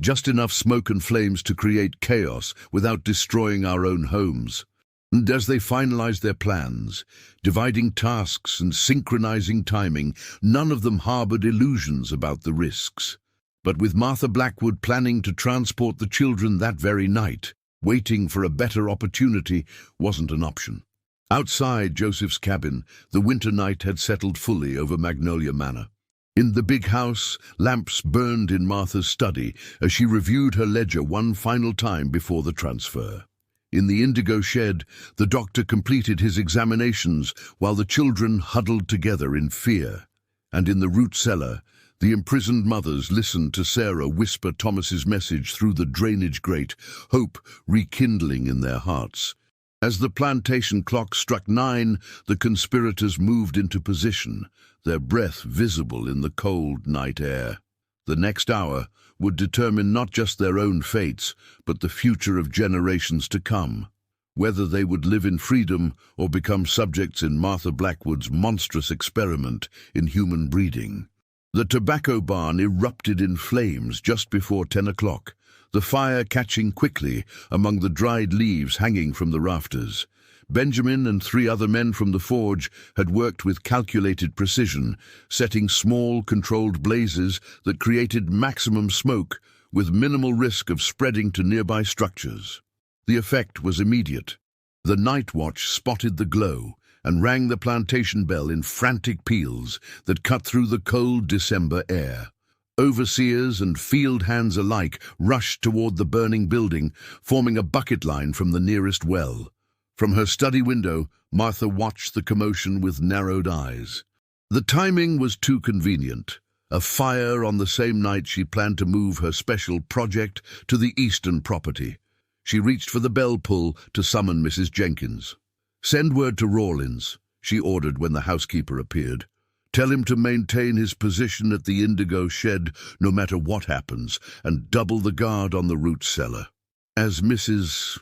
"Just enough smoke and flames to create chaos without destroying our own homes." And as they finalized their plans, dividing tasks and synchronizing timing, none of them harbored illusions about the risks. But with Martha Blackwood planning to transport the children that very night, waiting for a better opportunity wasn't an option. Outside Joseph's cabin, the winter night had settled fully over Magnolia Manor. In the big house, lamps burned in Martha's study as she reviewed her ledger one final time before the transfer. In the indigo shed, the doctor completed his examinations while the children huddled together in fear. And in the root cellar, the imprisoned mothers listened to Sarah whisper Thomas's message through the drainage grate, hope rekindling in their hearts. As the plantation clock struck 9, the conspirators moved into position, their breath visible in the cold night air. The next hour would determine not just their own fates, but the future of generations to come, whether they would live in freedom or become subjects in Martha Blackwood's monstrous experiment in human breeding. The tobacco barn erupted in flames just before 10 o'clock, the fire catching quickly among the dried leaves hanging from the rafters. Benjamin and 3 other men from the forge had worked with calculated precision, setting small, controlled blazes that created maximum smoke with minimal risk of spreading to nearby structures. The effect was immediate. The night watch spotted the glow and rang the plantation bell in frantic peals that cut through the cold December air. Overseers and field hands alike rushed toward the burning building, forming a bucket line from the nearest well. From her study window, Martha watched the commotion with narrowed eyes. The timing was too convenient. A fire on the same night she planned to move her special project to the eastern property. She reached for the bell pull to summon Mrs. Jenkins. "Send word to Rawlins," she ordered when the housekeeper appeared. "Tell him to maintain his position at the indigo shed no matter what happens, and double the guard on the root cellar." As Mrs.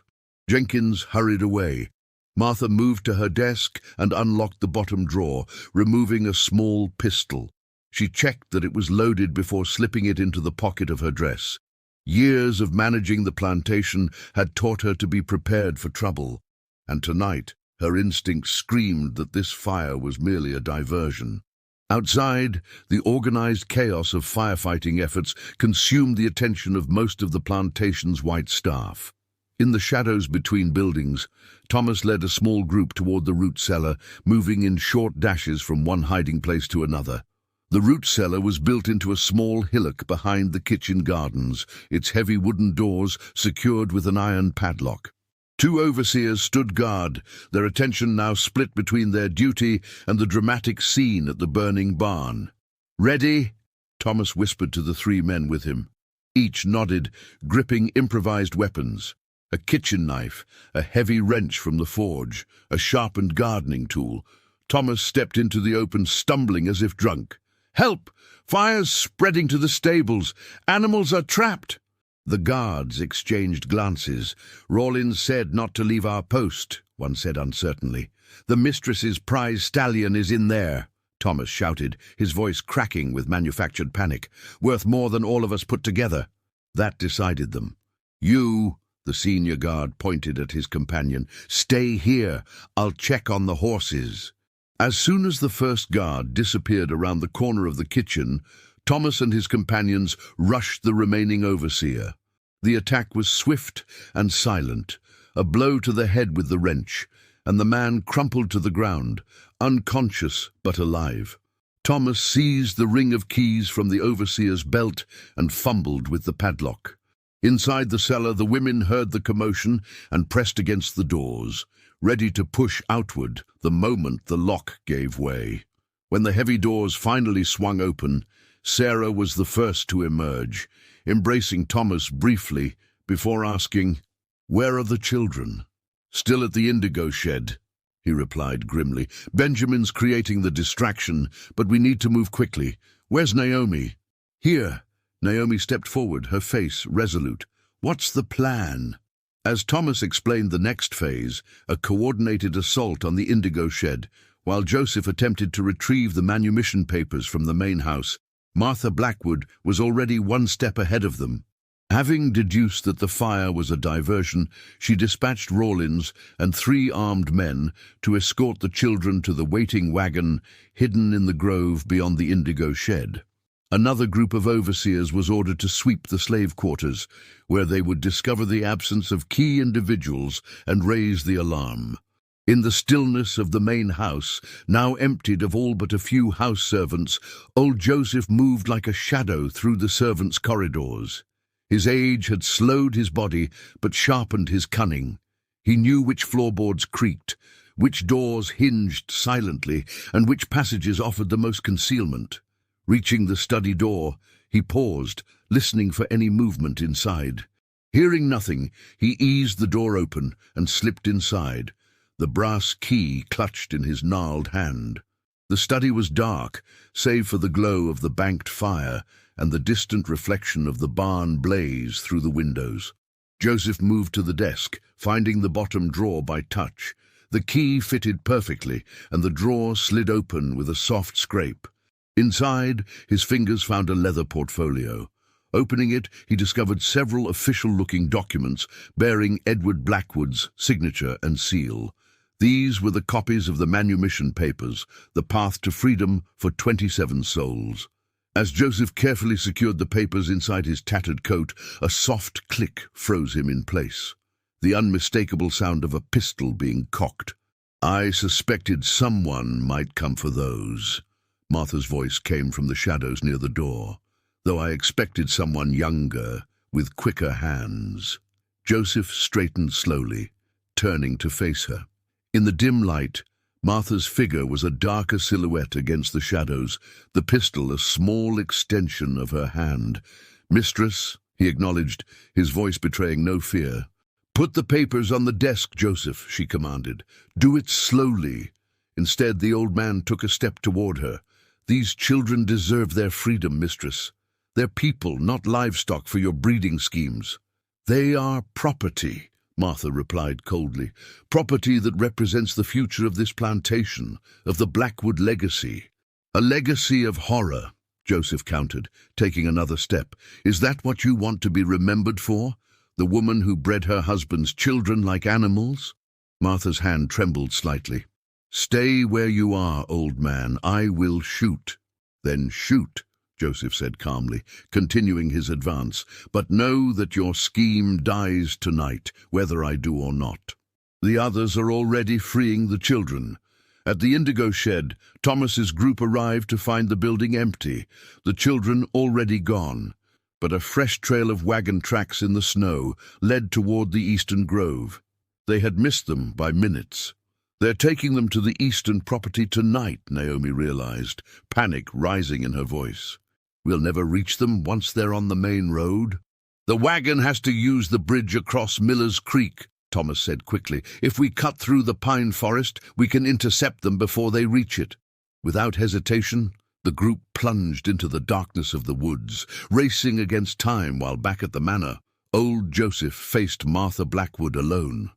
Jenkins hurried away, Martha moved to her desk and unlocked the bottom drawer, removing a small pistol. She checked that it was loaded before slipping it into the pocket of her dress. Years of managing the plantation had taught her to be prepared for trouble, and tonight her instincts screamed that this fire was merely a diversion. Outside, the organized chaos of firefighting efforts consumed the attention of most of the plantation's white staff. In the shadows between buildings, Thomas led a small group toward the root cellar, moving in short dashes from one hiding place to another. The root cellar was built into a small hillock behind the kitchen gardens, its heavy wooden doors secured with an iron padlock. Two overseers stood guard, their attention now split between their duty and the dramatic scene at the burning barn. "Ready?" Thomas whispered to the three men with him. Each nodded, gripping improvised weapons. A kitchen knife, a heavy wrench from the forge, a sharpened gardening tool. Thomas stepped into the open, stumbling as if drunk. "Help! Fire's spreading to the stables! Animals are trapped!" The guards exchanged glances. "Rawlins said not to leave our post," one said uncertainly. "The mistress's prize stallion is in there," Thomas shouted, his voice cracking with manufactured panic. "Worth more than all of us put together." That decided them. "You," the senior guard pointed at his companion, "stay here. I'll check on the horses." As soon as the first guard disappeared around the corner of the kitchen, Thomas and his companions rushed the remaining overseer. The attack was swift and silent, a blow to the head with the wrench, and the man crumpled to the ground, unconscious but alive. Thomas seized the ring of keys from the overseer's belt and fumbled with the padlock. Inside the cellar, the women heard the commotion and pressed against the doors, ready to push outward the moment the lock gave way. When the heavy doors finally swung open, Sarah was the first to emerge, embracing Thomas briefly before asking, "Where are the children?" "Still at the indigo shed," he replied grimly. "Benjamin's creating the distraction, but we need to move quickly. Where's Naomi?" "Here." Naomi stepped forward, her face resolute. "What's the plan?" As Thomas explained the next phase, a coordinated assault on the indigo shed, while Joseph attempted to retrieve the manumission papers from the main house, Martha Blackwood was already one step ahead of them. Having deduced that the fire was a diversion, she dispatched Rawlins and 3 armed men to escort the children to the waiting wagon hidden in the grove beyond the indigo shed. Another group of overseers was ordered to sweep the slave quarters, where they would discover the absence of key individuals and raise the alarm. In the stillness of the main house, now emptied of all but a few house servants, old Joseph moved like a shadow through the servants' corridors. His age had slowed his body, but sharpened his cunning. He knew which floorboards creaked, which doors hinged silently, and which passages offered the most concealment. Reaching the study door, he paused, listening for any movement inside. Hearing nothing, he eased the door open and slipped inside, the brass key clutched in his gnarled hand. The study was dark, save for the glow of the banked fire and the distant reflection of the barn blaze through the windows. Joseph moved to the desk, finding the bottom drawer by touch. The key fitted perfectly, and the drawer slid open with a soft scrape. Inside, his fingers found a leather portfolio. Opening it, he discovered several official-looking documents bearing Edward Blackwood's signature and seal. These were the copies of the manumission papers, the path to freedom for 27 souls. As Joseph carefully secured the papers inside his tattered coat, a soft click froze him in place. The unmistakable sound of a pistol being cocked. "I suspected someone might come for those." Martha's voice came from the shadows near the door. though I expected someone younger, with quicker hands. Joseph straightened slowly, turning to face her. In the dim light, Martha's figure was a darker silhouette against the shadows, the pistol a small extension of her hand. "Mistress," he acknowledged, his voice betraying no fear. "Put the papers on the desk, Joseph," she commanded. "Do it slowly." Instead, the old man took a step toward her. "These children deserve their freedom, mistress. They're people, not livestock for your breeding schemes." "They are property," Martha replied coldly. "Property that represents the future of this plantation, of the Blackwood legacy." "A legacy of horror," Joseph countered, taking another step. "Is that what you want to be remembered for? The woman who bred her husband's children like animals?" Martha's hand trembled slightly. "Stay where you are, old man. I will shoot." "Then shoot," Joseph said calmly, continuing his advance. "But know that your scheme dies tonight, whether I do or not. The others are already freeing the children." At the indigo shed, Thomas's group arrived to find the building empty, the children already gone. But a fresh trail of wagon tracks in the snow led toward the eastern grove. They had missed them by minutes. "They're taking them to the eastern property tonight," Naomi realized, panic rising in her voice. "We'll never reach them once they're on the main road." "The wagon has to use the bridge across Miller's Creek," Thomas said quickly. "If we cut through the pine forest, we can intercept them before they reach it." Without hesitation, the group plunged into the darkness of the woods, racing against time while back at the manor, old Joseph faced Martha Blackwood alone.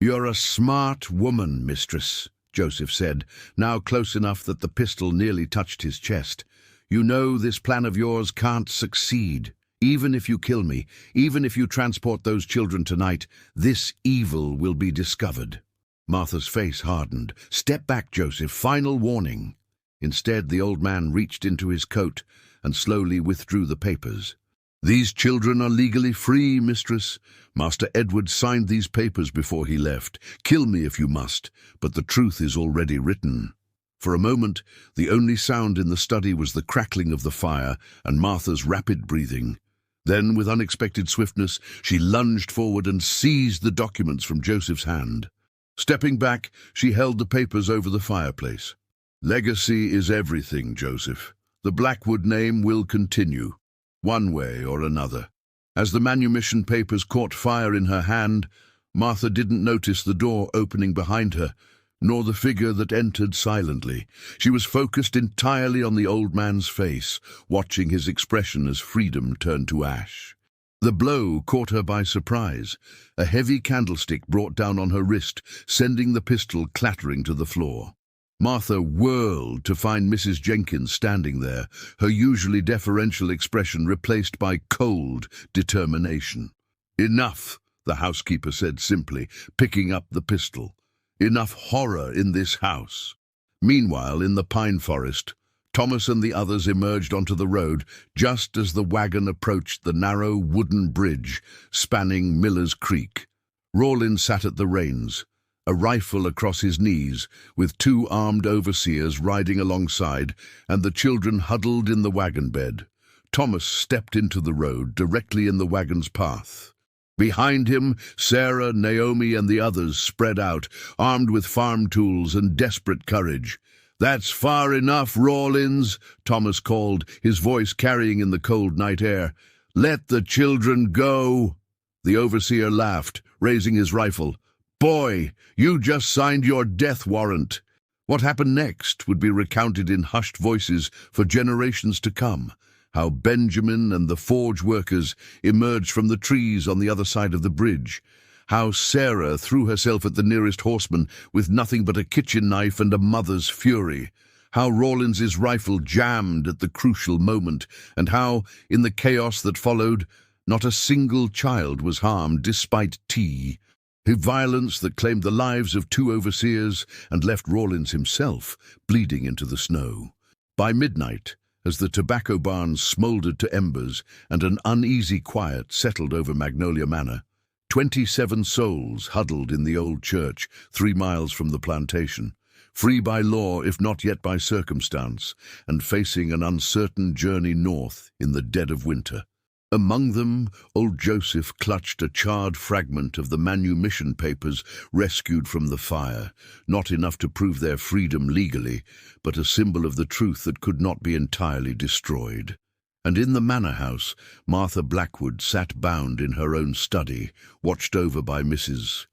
"You're a smart woman, mistress," Joseph said, now close enough that the pistol nearly touched his chest. "You know this plan of yours can't succeed. Even if you kill me, even if you transport those children tonight, this evil will be discovered." Martha's face hardened. "Step back, Joseph. Final warning." Instead, the old man reached into his coat and slowly withdrew the papers. "These children are legally free, mistress. Master Edward signed these papers before he left. Kill me if you must, but the truth is already written." For a moment, the only sound in the study was the crackling of the fire and Martha's rapid breathing. Then, with unexpected swiftness, she lunged forward and seized the documents from Joseph's hand. Stepping back, she held the papers over the fireplace. "Legacy is everything, Joseph. The Blackwood name will continue, one way or another." As the manumission papers caught fire in her hand, Martha didn't notice the door opening behind her, nor the figure that entered silently. She was focused entirely on the old man's face, watching his expression as freedom turned to ash. The blow caught her by surprise. A heavy candlestick brought down on her wrist, sending the pistol clattering to the floor. Martha whirled to find Mrs. Jenkins standing there, her usually deferential expression replaced by cold determination. "Enough," the housekeeper said simply, picking up the pistol. "Enough horror in this house." Meanwhile, in the pine forest, Thomas and the others emerged onto the road just as the wagon approached the narrow wooden bridge spanning Miller's Creek. Rawlins sat at the reins, a rifle across his knees, with two armed overseers riding alongside, and the children huddled in the wagon bed. Thomas stepped into the road, directly in the wagon's path. Behind him, Sarah, Naomi, and the others spread out, armed with farm tools and desperate courage. "That's far enough, Rawlins," Thomas called, his voice carrying in the cold night air. "Let the children go." The overseer laughed, raising his rifle. "Boy, you just signed your death warrant." What happened next would be recounted in hushed voices for generations to come. How Benjamin and the forge workers emerged from the trees on the other side of the bridge. How Sarah threw herself at the nearest horseman with nothing but a kitchen knife and a mother's fury. How Rawlins's rifle jammed at the crucial moment, and how, in the chaos that followed, not a single child was harmed despite tea. Violence that claimed the lives of two overseers and left Rawlins himself bleeding into the snow. By midnight, as the tobacco barns smoldered to embers and an uneasy quiet settled over Magnolia Manor, 27 souls huddled in the old church 3 miles from the plantation, free by law if not yet by circumstance, and facing an uncertain journey north in the dead of winter. Among them, old Joseph clutched a charred fragment of the manumission papers rescued from the fire, not enough to prove their freedom legally, but a symbol of the truth that could not be entirely destroyed. And in the manor house, Martha Blackwood sat bound in her own study, watched over by Mrs.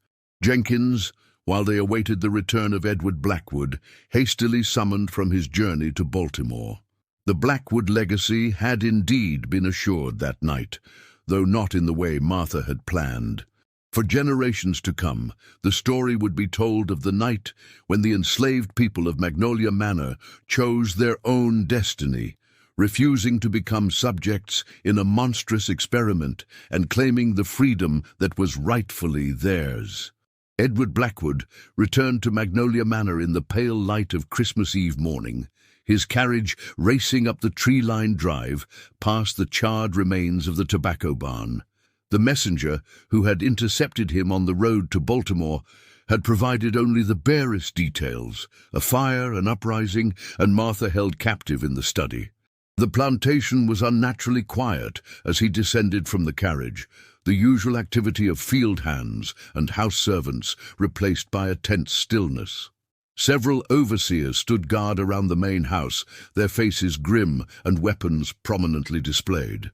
Jenkins, while they awaited the return of Edward Blackwood, hastily summoned from his journey to Baltimore. The Blackwood legacy had indeed been assured that night, though not in the way Martha had planned. For generations to come, the story would be told of the night when the enslaved people of Magnolia Manor chose their own destiny, refusing to become subjects in a monstrous experiment and claiming the freedom that was rightfully theirs. Edward Blackwood returned to Magnolia Manor in the pale light of Christmas Eve morning, his carriage racing up the tree-lined drive past the charred remains of the tobacco barn. The messenger, who had intercepted him on the road to Baltimore, had provided only the barest details: a fire, an uprising, and Martha held captive in the study. The plantation was unnaturally quiet as he descended from the carriage, the usual activity of field hands and house servants replaced by a tense stillness. Several overseers stood guard around the main house, their faces grim and weapons prominently displayed.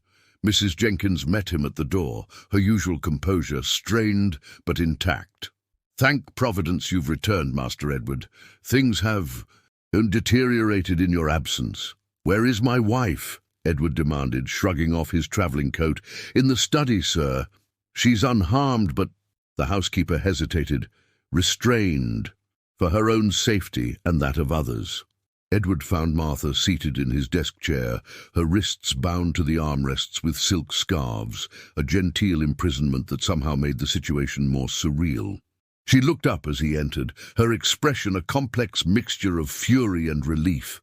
Mrs. Jenkins met him at the door, her usual composure strained but intact. "Thank Providence you've returned, Master Edward. Things have deteriorated in your absence." "Where is my wife?" Edward demanded, shrugging off his travelling coat. "In the study, sir. She's unharmed, but—" The housekeeper hesitated, restrained, for her own safety and that of others. Edward found Martha seated in his desk chair, her wrists bound to the armrests with silk scarves, a genteel imprisonment that somehow made the situation more surreal. She looked up as he entered, her expression a complex mixture of fury and relief.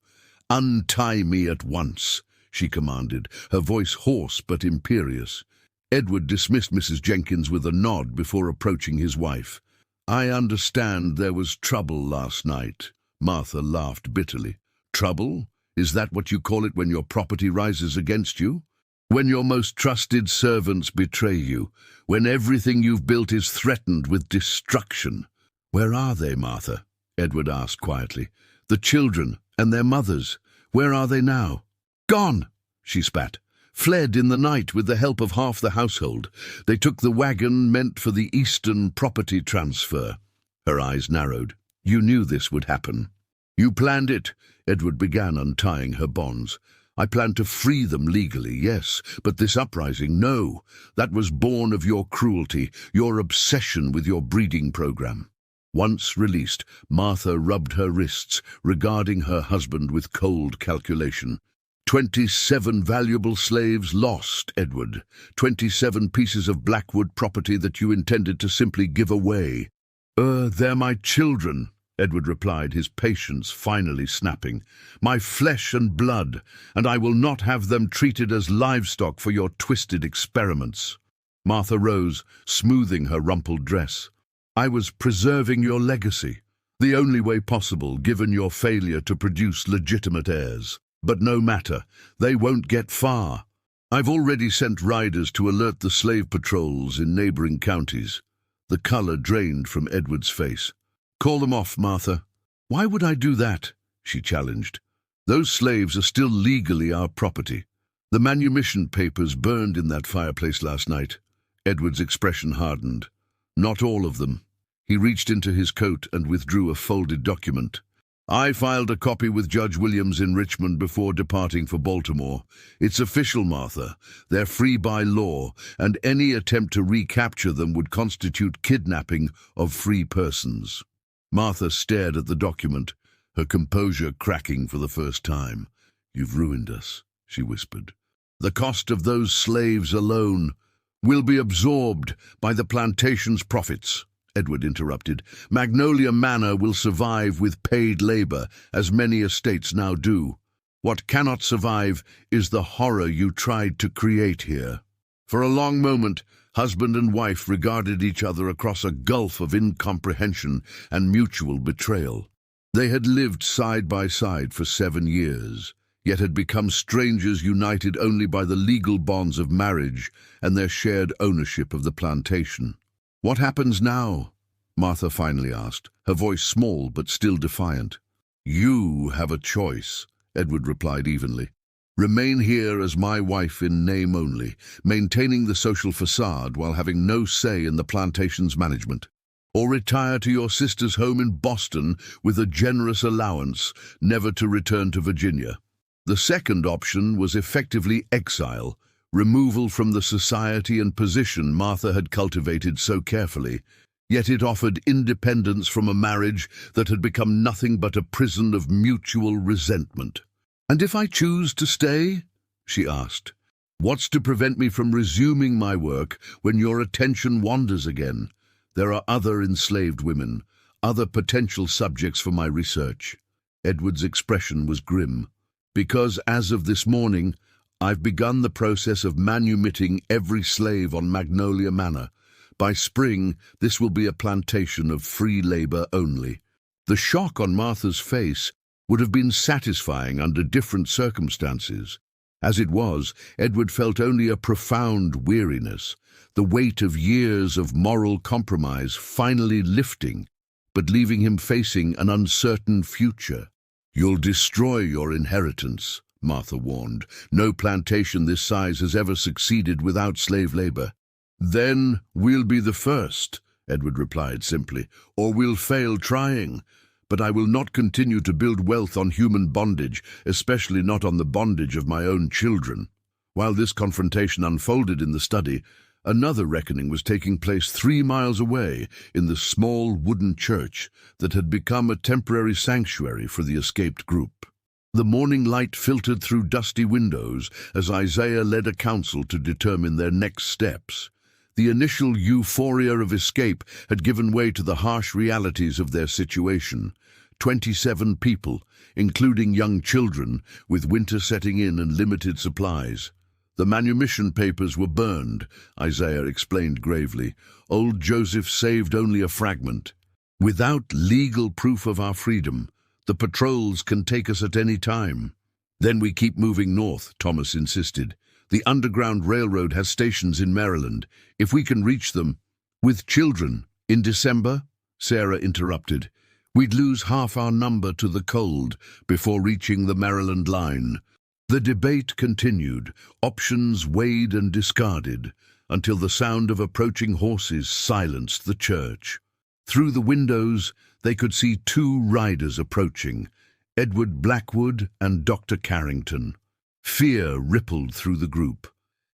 "Untie me at once," she commanded, her voice hoarse but imperious. Edward dismissed Mrs. Jenkins with a nod before approaching his wife. "I understand there was trouble last night." Martha laughed bitterly. "Trouble? Is that what you call it when your property rises against you? When your most trusted servants betray you? When everything you've built is threatened with destruction?" "Where are they, Martha?" Edward asked quietly. "The children and their mothers, where are they now?" "Gone," she spat. "Fled in the night with the help of half the household. They took the wagon meant for the Eastern property transfer." Her eyes narrowed. "You knew this would happen." "You planned it," Edward began, untying her bonds. "I planned to free them legally, yes, but this uprising, no. That was born of your cruelty, your obsession with your breeding program." Once released, Martha rubbed her wrists, regarding her husband with cold calculation. 27 valuable slaves lost, Edward. 27 pieces of Blackwood property that you intended to simply give away. They're my children," Edward replied, his patience finally snapping. "My flesh and blood, and I will not have them treated as livestock for your twisted experiments." Martha rose, smoothing her rumpled dress. "I was preserving your legacy, the only way possible given your failure to produce legitimate heirs. But no matter, they won't get far. I've already sent riders to alert the slave patrols in neighboring counties." The colour drained from Edward's face. "Call them off, Martha." "Why would I do that?" she challenged. "Those slaves are still legally our property. The manumission papers burned in that fireplace last night." Edward's expression hardened. "Not all of them." He reached into his coat and withdrew a folded document. "I filed a copy with Judge Williams in Richmond before departing for Baltimore. It's official, Martha. They're free by law, and any attempt to recapture them would constitute kidnapping of free persons." Martha stared at the document, her composure cracking for the first time. "You've ruined us," she whispered. "The cost of those slaves alone will be absorbed by the plantation's profits." Edward interrupted. "Magnolia Manor will survive with paid labor, as many estates now do. What cannot survive is the horror you tried to create here." For a long moment, husband and wife regarded each other across a gulf of incomprehension and mutual betrayal. They had lived side by side for 7 years, yet had become strangers united only by the legal bonds of marriage and their shared ownership of the plantation. "What happens now?" Martha finally asked, her voice small but still defiant. "You have a choice," Edward replied evenly. "Remain here as my wife in name only, maintaining the social facade while having no say in the plantation's management. Or retire to your sister's home in Boston with a generous allowance, never to return to Virginia." The second option was effectively exile, removal from the society and position Martha had cultivated so carefully, yet it offered independence from a marriage that had become nothing but a prison of mutual resentment. "And if I choose to stay?" she asked. "What's to prevent me from resuming my work when your attention wanders again? There are other enslaved women, other potential subjects for my research." Edward's expression was grim. "Because as of this morning, I've begun the process of manumitting every slave on Magnolia Manor. By spring, this will be a plantation of free labor only." The shock on Martha's face would have been satisfying under different circumstances. As it was, Edward felt only a profound weariness, the weight of years of moral compromise finally lifting, but leaving him facing an uncertain future. "You'll destroy your inheritance," Martha warned. "No plantation this size has ever succeeded without slave labor." "Then we'll be the first," Edward replied simply, "or we'll fail trying. But I will not continue to build wealth on human bondage, especially not on the bondage of my own children." While this confrontation unfolded in the study, another reckoning was taking place 3 miles away in the small wooden church that had become a temporary sanctuary for the escaped group. The morning light filtered through dusty windows as Isaiah led a council to determine their next steps. The initial euphoria of escape had given way to the harsh realities of their situation. 27 people, including young children, with winter setting in and limited supplies. "The manumission papers were burned," Isaiah explained gravely. "Old Joseph saved only a fragment. Without legal proof of our freedom, the patrols can take us at any time." "Then we keep moving north," Thomas insisted. "The Underground Railroad has stations in Maryland. If we can reach them—" "With children, in December?" Sarah interrupted. "We'd lose half our number to the cold before reaching the Maryland line." The debate continued, options weighed and discarded, until the sound of approaching horses silenced the church. Through the windows, they could see 2 riders approaching, Edward Blackwood and Dr. Carrington. Fear rippled through the group.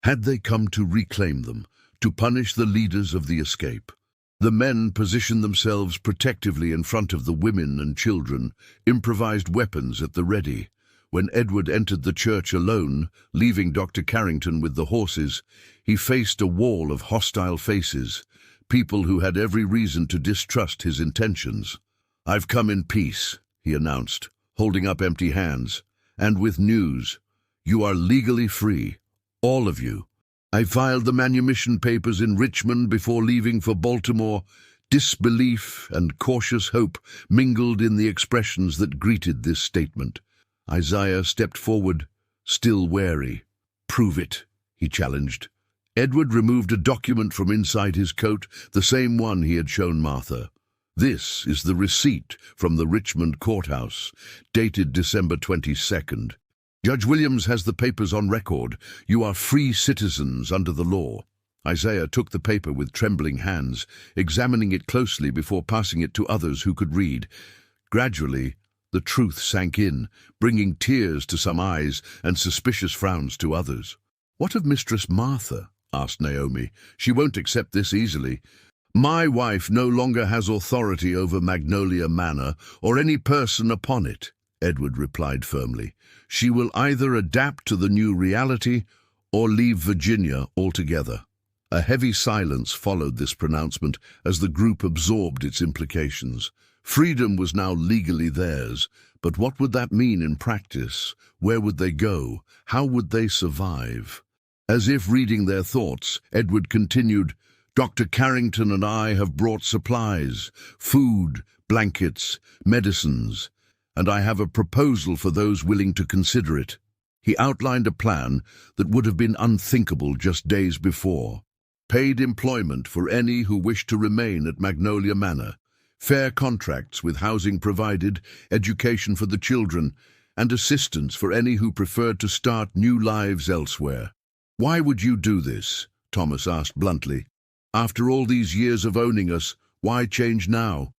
Had they come to reclaim them, to punish the leaders of the escape? The men positioned themselves protectively in front of the women and children, improvised weapons at the ready. When Edward entered the church alone, leaving Dr. Carrington with the horses, he faced a wall of hostile faces, people who had every reason to distrust his intentions. "I've come in peace," he announced, holding up empty hands, "and with news. You are legally free, all of you. I filed the manumission papers in Richmond before leaving for Baltimore." Disbelief and cautious hope mingled in the expressions that greeted this statement. Isaiah stepped forward, still wary. "Prove it," he challenged. Edward removed a document from inside his coat, the same one he had shown Martha. "This is the receipt from the Richmond courthouse, dated December 22nd. Judge Williams has the papers on record. You are free citizens under the law." Isaiah took the paper with trembling hands, examining it closely before passing it to others who could read. Gradually, the truth sank in, bringing tears to some eyes and suspicious frowns to others. "What of Mistress Martha?" asked Naomi. "She won't accept this easily." "My wife no longer has authority over Magnolia Manor or any person upon it," Edward replied firmly. "She will either adapt to the new reality or leave Virginia altogether." A heavy silence followed this pronouncement as the group absorbed its implications. Freedom was now legally theirs, but what would that mean in practice? Where would they go? How would they survive? As if reading their thoughts, Edward continued, Dr. Carrington and I have brought supplies, food, blankets, medicines, and I have a proposal for those willing to consider it." He outlined a plan that would have been unthinkable just days before. Paid employment for any who wish to remain at Magnolia Manor, fair contracts with housing provided, education for the children, and assistance for any who preferred to start new lives elsewhere. "Why would you do this?" Thomas asked bluntly. "After all these years of owning us, why change now?"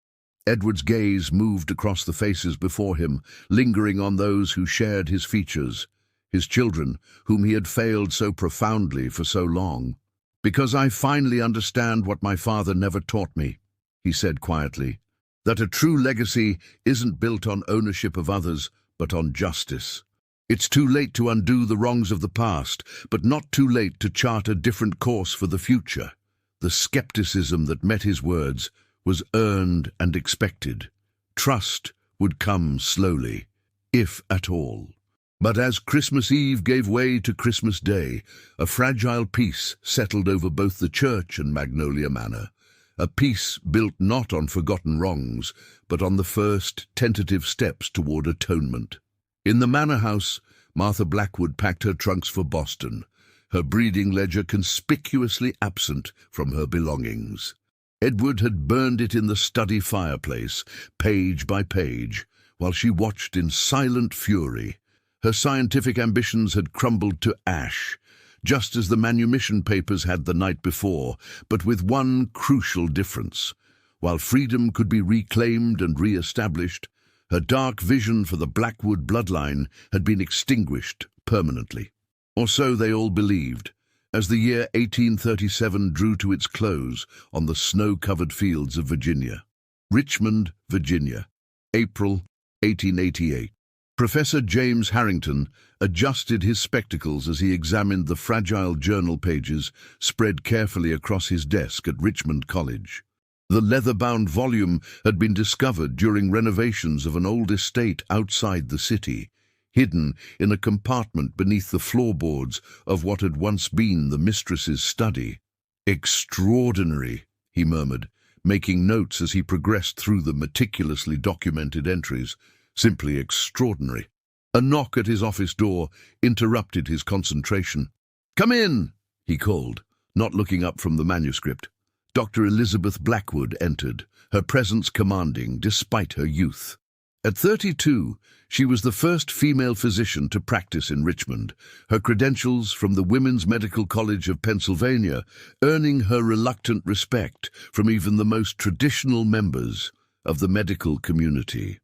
Edward's gaze moved across the faces before him, lingering on those who shared his features, his children, whom he had failed so profoundly for so long. "Because I finally understand what my father never taught me," he said quietly, "that a true legacy isn't built on ownership of others, but on justice. It's too late to undo the wrongs of the past, but not too late to chart a different course for the future." The skepticism that met his words was earned and expected. Trust would come slowly, if at all. But as Christmas Eve gave way to Christmas Day, a fragile peace settled over both the church and Magnolia Manor, a peace built not on forgotten wrongs, but on the first tentative steps toward atonement. In the manor house, Martha Blackwood packed her trunks for Boston, her breeding ledger conspicuously absent from her belongings. Edward had burned it in the study fireplace, page by page, while she watched in silent fury. Her scientific ambitions had crumbled to ash, just as the manumission papers had the night before, but with one crucial difference. While freedom could be reclaimed and re-established, her dark vision for the Blackwood bloodline had been extinguished permanently. Or so they all believed, as the year 1837 drew to its close on the snow-covered fields of Virginia. Richmond, Virginia, April 1888. Professor James Harrington adjusted his spectacles as he examined the fragile journal pages spread carefully across his desk at Richmond College. The leather-bound volume had been discovered during renovations of an old estate outside the city, hidden in a compartment beneath the floorboards of what had once been the mistress's study. "Extraordinary," he murmured, making notes as he progressed through the meticulously documented entries. "Simply extraordinary." A knock at his office door interrupted his concentration. "Come in," he called, not looking up from the manuscript. Dr. Elizabeth Blackwood entered, her presence commanding despite her youth. At 32, she was the first female physician to practice in Richmond, her credentials from the Women's Medical College of Pennsylvania earning her reluctant respect from even the most traditional members of the medical community.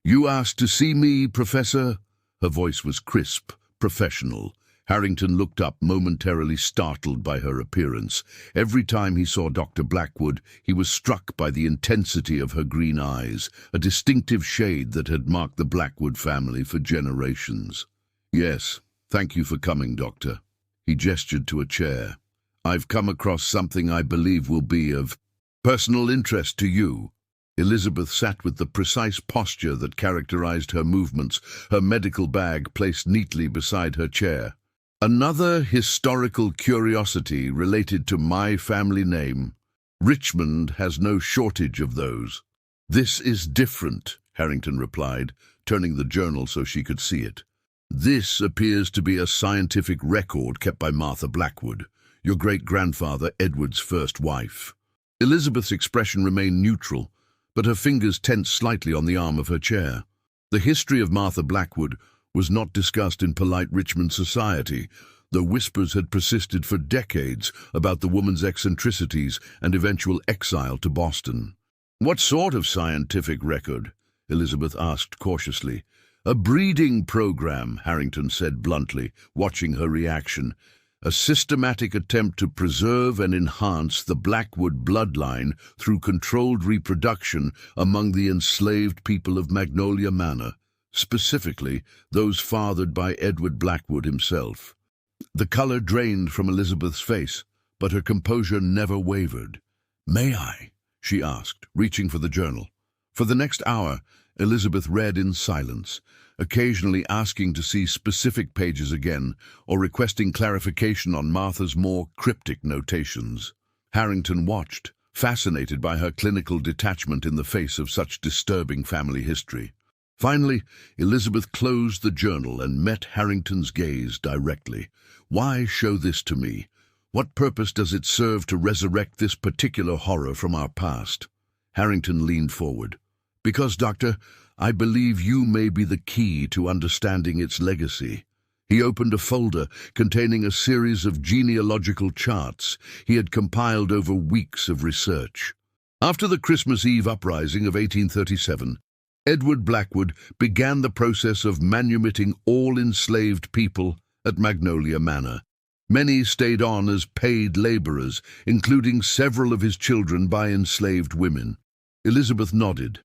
"You asked to see me, Professor?" Her voice was crisp, professional. Harrington looked up, momentarily startled by her appearance. Every time he saw Dr. Blackwood, he was struck by the intensity of her green eyes, a distinctive shade that had marked the Blackwood family for generations. "Yes, thank you for coming, Doctor." He gestured to a chair. "I've come across something I believe will be of personal interest to you." Elizabeth sat with the precise posture that characterized her movements, her medical bag placed neatly beside her chair. "Another historical curiosity related to my family name. Richmond has no shortage of those." "This is different," Harrington replied, turning the journal so she could see it. "This appears to be a scientific record kept by Martha Blackwood, your great-grandfather Edward's first wife." Elizabeth's expression remained neutral, but her fingers tensed slightly on the arm of her chair. The history of Martha Blackwood was not discussed in polite Richmond society, though whispers had persisted for decades about the woman's eccentricities and eventual exile to Boston. "What sort of scientific record?" Elizabeth asked cautiously. "A breeding program," Harrington said bluntly, watching her reaction. "A systematic attempt to preserve and enhance the Blackwood bloodline through controlled reproduction among the enslaved people of Magnolia Manor, specifically those fathered by Edward Blackwood himself." The color drained from Elizabeth's face, but her composure never wavered. "May I?" she asked, reaching for the journal. For the next hour, Elizabeth read in silence, occasionally asking to see specific pages again or requesting clarification on Martha's more cryptic notations. Harrington watched, fascinated by her clinical detachment in the face of such disturbing family history. Finally, Elizabeth closed the journal and met Harrington's gaze directly. "Why show this to me? What purpose does it serve to resurrect this particular horror from our past?" Harrington leaned forward. "Because, Doctor, I believe you may be the key to understanding its legacy." He opened a folder containing a series of genealogical charts he had compiled over weeks of research. After the Christmas Eve uprising of 1837, Edward Blackwood began the process of manumitting all enslaved people at Magnolia Manor. Many stayed on as paid laborers, including several of his children by enslaved women. Elizabeth nodded.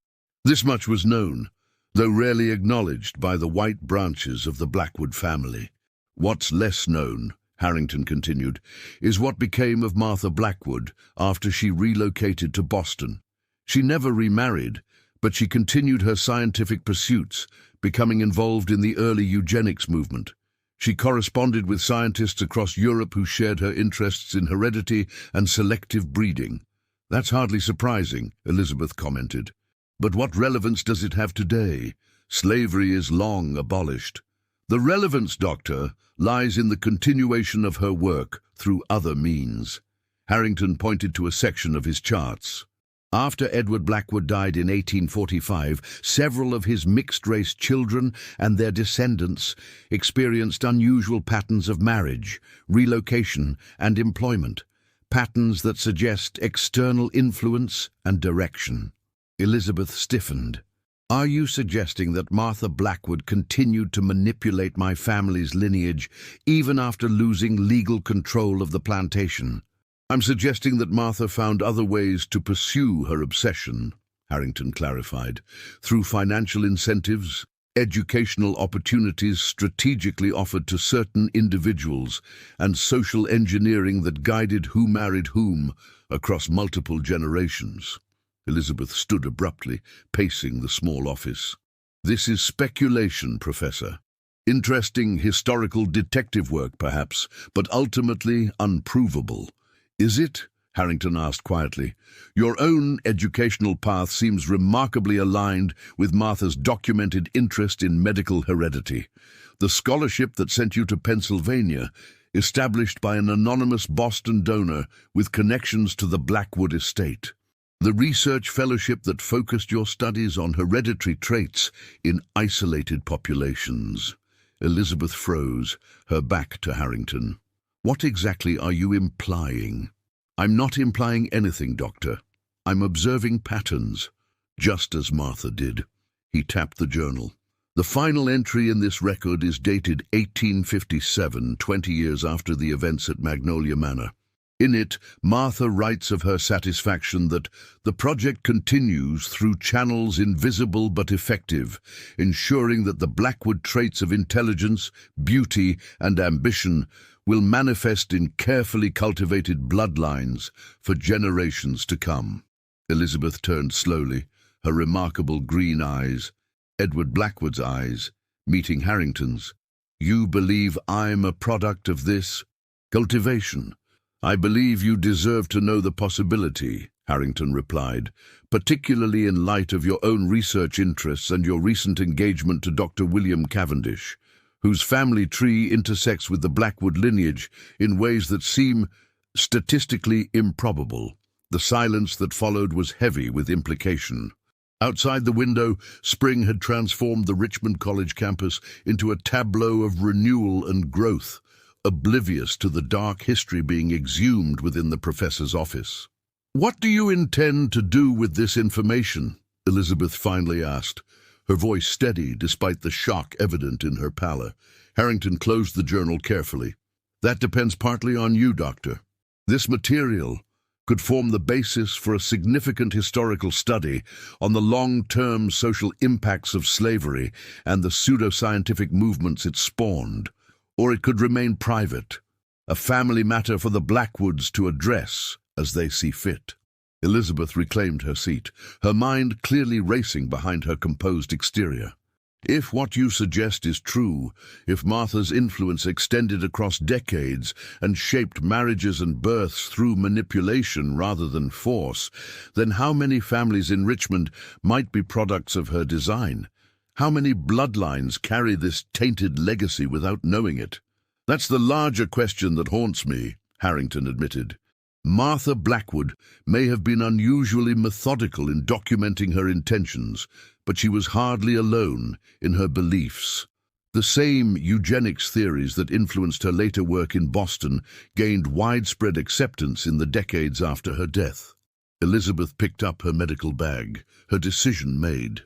This much was known, though rarely acknowledged by the white branches of the Blackwood family. "What's less known," Harrington continued, "is what became of Martha Blackwood after she relocated to Boston. She never remarried, but she continued her scientific pursuits, becoming involved in the early eugenics movement. She corresponded with scientists across Europe who shared her interests in heredity and selective breeding." "That's hardly surprising," Elizabeth commented. "But what relevance does it have today? Slavery is long abolished." "The relevance, Doctor, lies in the continuation of her work through other means." Harrington pointed to a section of his charts. After Edward Blackwood died in 1845, several of his mixed-race children and their descendants experienced unusual patterns of marriage, relocation, and employment, patterns that suggest external influence and direction. Elizabeth stiffened. "Are you suggesting that Martha Blackwood continued to manipulate my family's lineage even after losing legal control of the plantation?" "I'm suggesting that Martha found other ways to pursue her obsession," Harrington clarified, "through financial incentives, educational opportunities strategically offered to certain individuals, and social engineering that guided who married whom across multiple generations." Elizabeth stood abruptly, pacing the small office. "This is speculation, Professor. Interesting historical detective work, perhaps, but ultimately unprovable." "Is it?" Harrington asked quietly. "Your own educational path seems remarkably aligned with Martha's documented interest in medical heredity. The scholarship that sent you to Pennsylvania, established by an anonymous Boston donor with connections to the Blackwood estate. The research fellowship that focused your studies on hereditary traits in isolated populations." Elizabeth froze, her back to Harrington. "What exactly are you implying?" "I'm not implying anything, Doctor. I'm observing patterns, just as Martha did." He tapped the journal. "The final entry in this record is dated 1857, 20 years after the events at Magnolia Manor. In it, Martha writes of her satisfaction that the project continues through channels invisible but effective, ensuring that the Blackwood traits of intelligence, beauty, and ambition will manifest in carefully cultivated bloodlines for generations to come." Elizabeth turned slowly, her remarkable green eyes, Edward Blackwood's eyes, meeting Harrington's. "You believe I'm a product of this cultivation?" "I believe you deserve to know the possibility," Harrington replied, "particularly in light of your own research interests and your recent engagement to Dr. William Cavendish, whose family tree intersects with the Blackwood lineage in ways that seem statistically improbable." The silence that followed was heavy with implication. Outside the window, spring had transformed the Richmond College campus into a tableau of renewal and growth, oblivious to the dark history being exhumed within the professor's office. "What do you intend to do with this information?" Elizabeth finally asked, her voice steady despite the shock evident in her pallor. Harrington closed the journal carefully. "That depends partly on you, Doctor. This material could form the basis for a significant historical study on the long-term social impacts of slavery and the pseudoscientific movements it spawned. Or it could remain private, a family matter for the Blackwoods to address as they see fit." Elizabeth reclaimed her seat, her mind clearly racing behind her composed exterior. If what you suggest is true, if Martha's influence extended across decades and shaped marriages and births through manipulation rather than force, then how many families in Richmond might be products of her design? How many bloodlines carry this tainted legacy without knowing it? That's the larger question that haunts me, Harrington admitted. Martha Blackwood may have been unusually methodical in documenting her intentions, but she was hardly alone in her beliefs. The same eugenics theories that influenced her later work in Boston gained widespread acceptance in the decades after her death. Elizabeth picked up her medical bag, her decision made.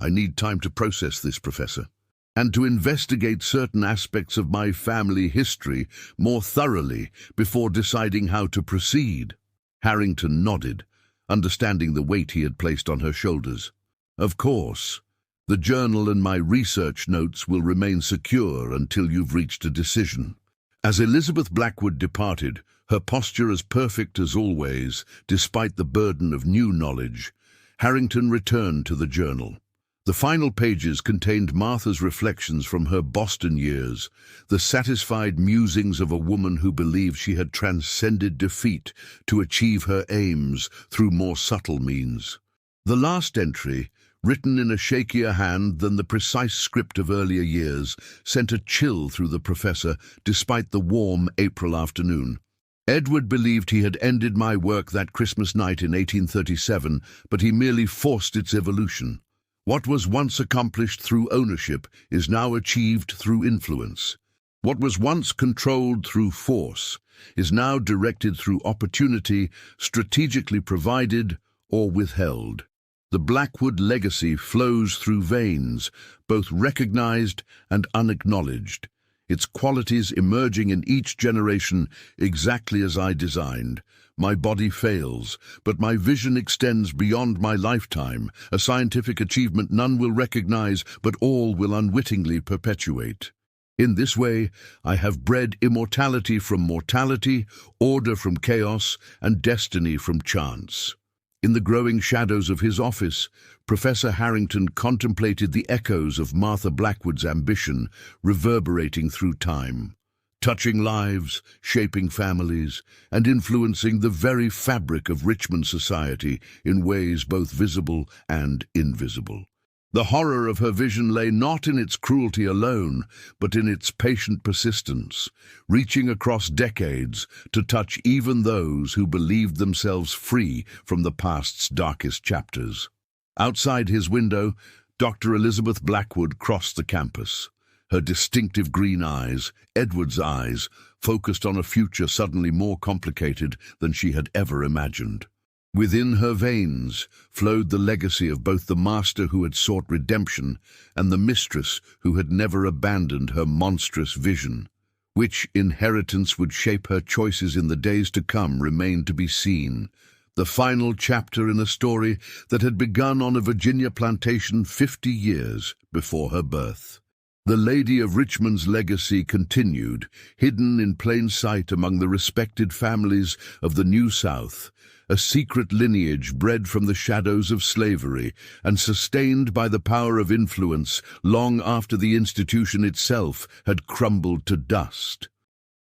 I need time to process this, Professor, and to investigate certain aspects of my family history more thoroughly before deciding how to proceed. Harrington nodded, understanding the weight he had placed on her shoulders. Of course, the journal and my research notes will remain secure until you've reached a decision. As Elizabeth Blackwood departed, her posture as perfect as always, despite the burden of new knowledge, Harrington returned to the journal. The final pages contained Martha's reflections from her Boston years, the satisfied musings of a woman who believed she had transcended defeat to achieve her aims through more subtle means. The last entry, written in a shakier hand than the precise script of earlier years, sent a chill through the professor despite the warm April afternoon. Edward believed he had ended my work that Christmas night in 1837, but he merely forced its evolution. What was once accomplished through ownership is now achieved through influence. What was once controlled through force is now directed through opportunity, strategically provided or withheld. The Blackwood legacy flows through veins, both recognized and unacknowledged, its qualities emerging in each generation exactly as I designed. My body fails, but my vision extends beyond my lifetime, a scientific achievement none will recognize, but all will unwittingly perpetuate. In this way, I have bred immortality from mortality, order from chaos, and destiny from chance. In the growing shadows of his office, Professor Harrington contemplated the echoes of Martha Blackwood's ambition reverberating through time, touching lives, shaping families, and influencing the very fabric of Richmond society in ways both visible and invisible. The horror of her vision lay not in its cruelty alone, but in its patient persistence, reaching across decades to touch even those who believed themselves free from the past's darkest chapters. Outside his window, Dr. Elizabeth Blackwood crossed the campus. Her distinctive green eyes, Edward's eyes, focused on a future suddenly more complicated than she had ever imagined. Within her veins flowed the legacy of both the master who had sought redemption and the mistress who had never abandoned her monstrous vision. Which inheritance would shape her choices in the days to come remained to be seen, the final chapter in a story that had begun on a Virginia plantation 50 years before her birth. The Lady of Richmond's legacy continued, hidden in plain sight among the respected families of the New South, a secret lineage bred from the shadows of slavery and sustained by the power of influence long after the institution itself had crumbled to dust.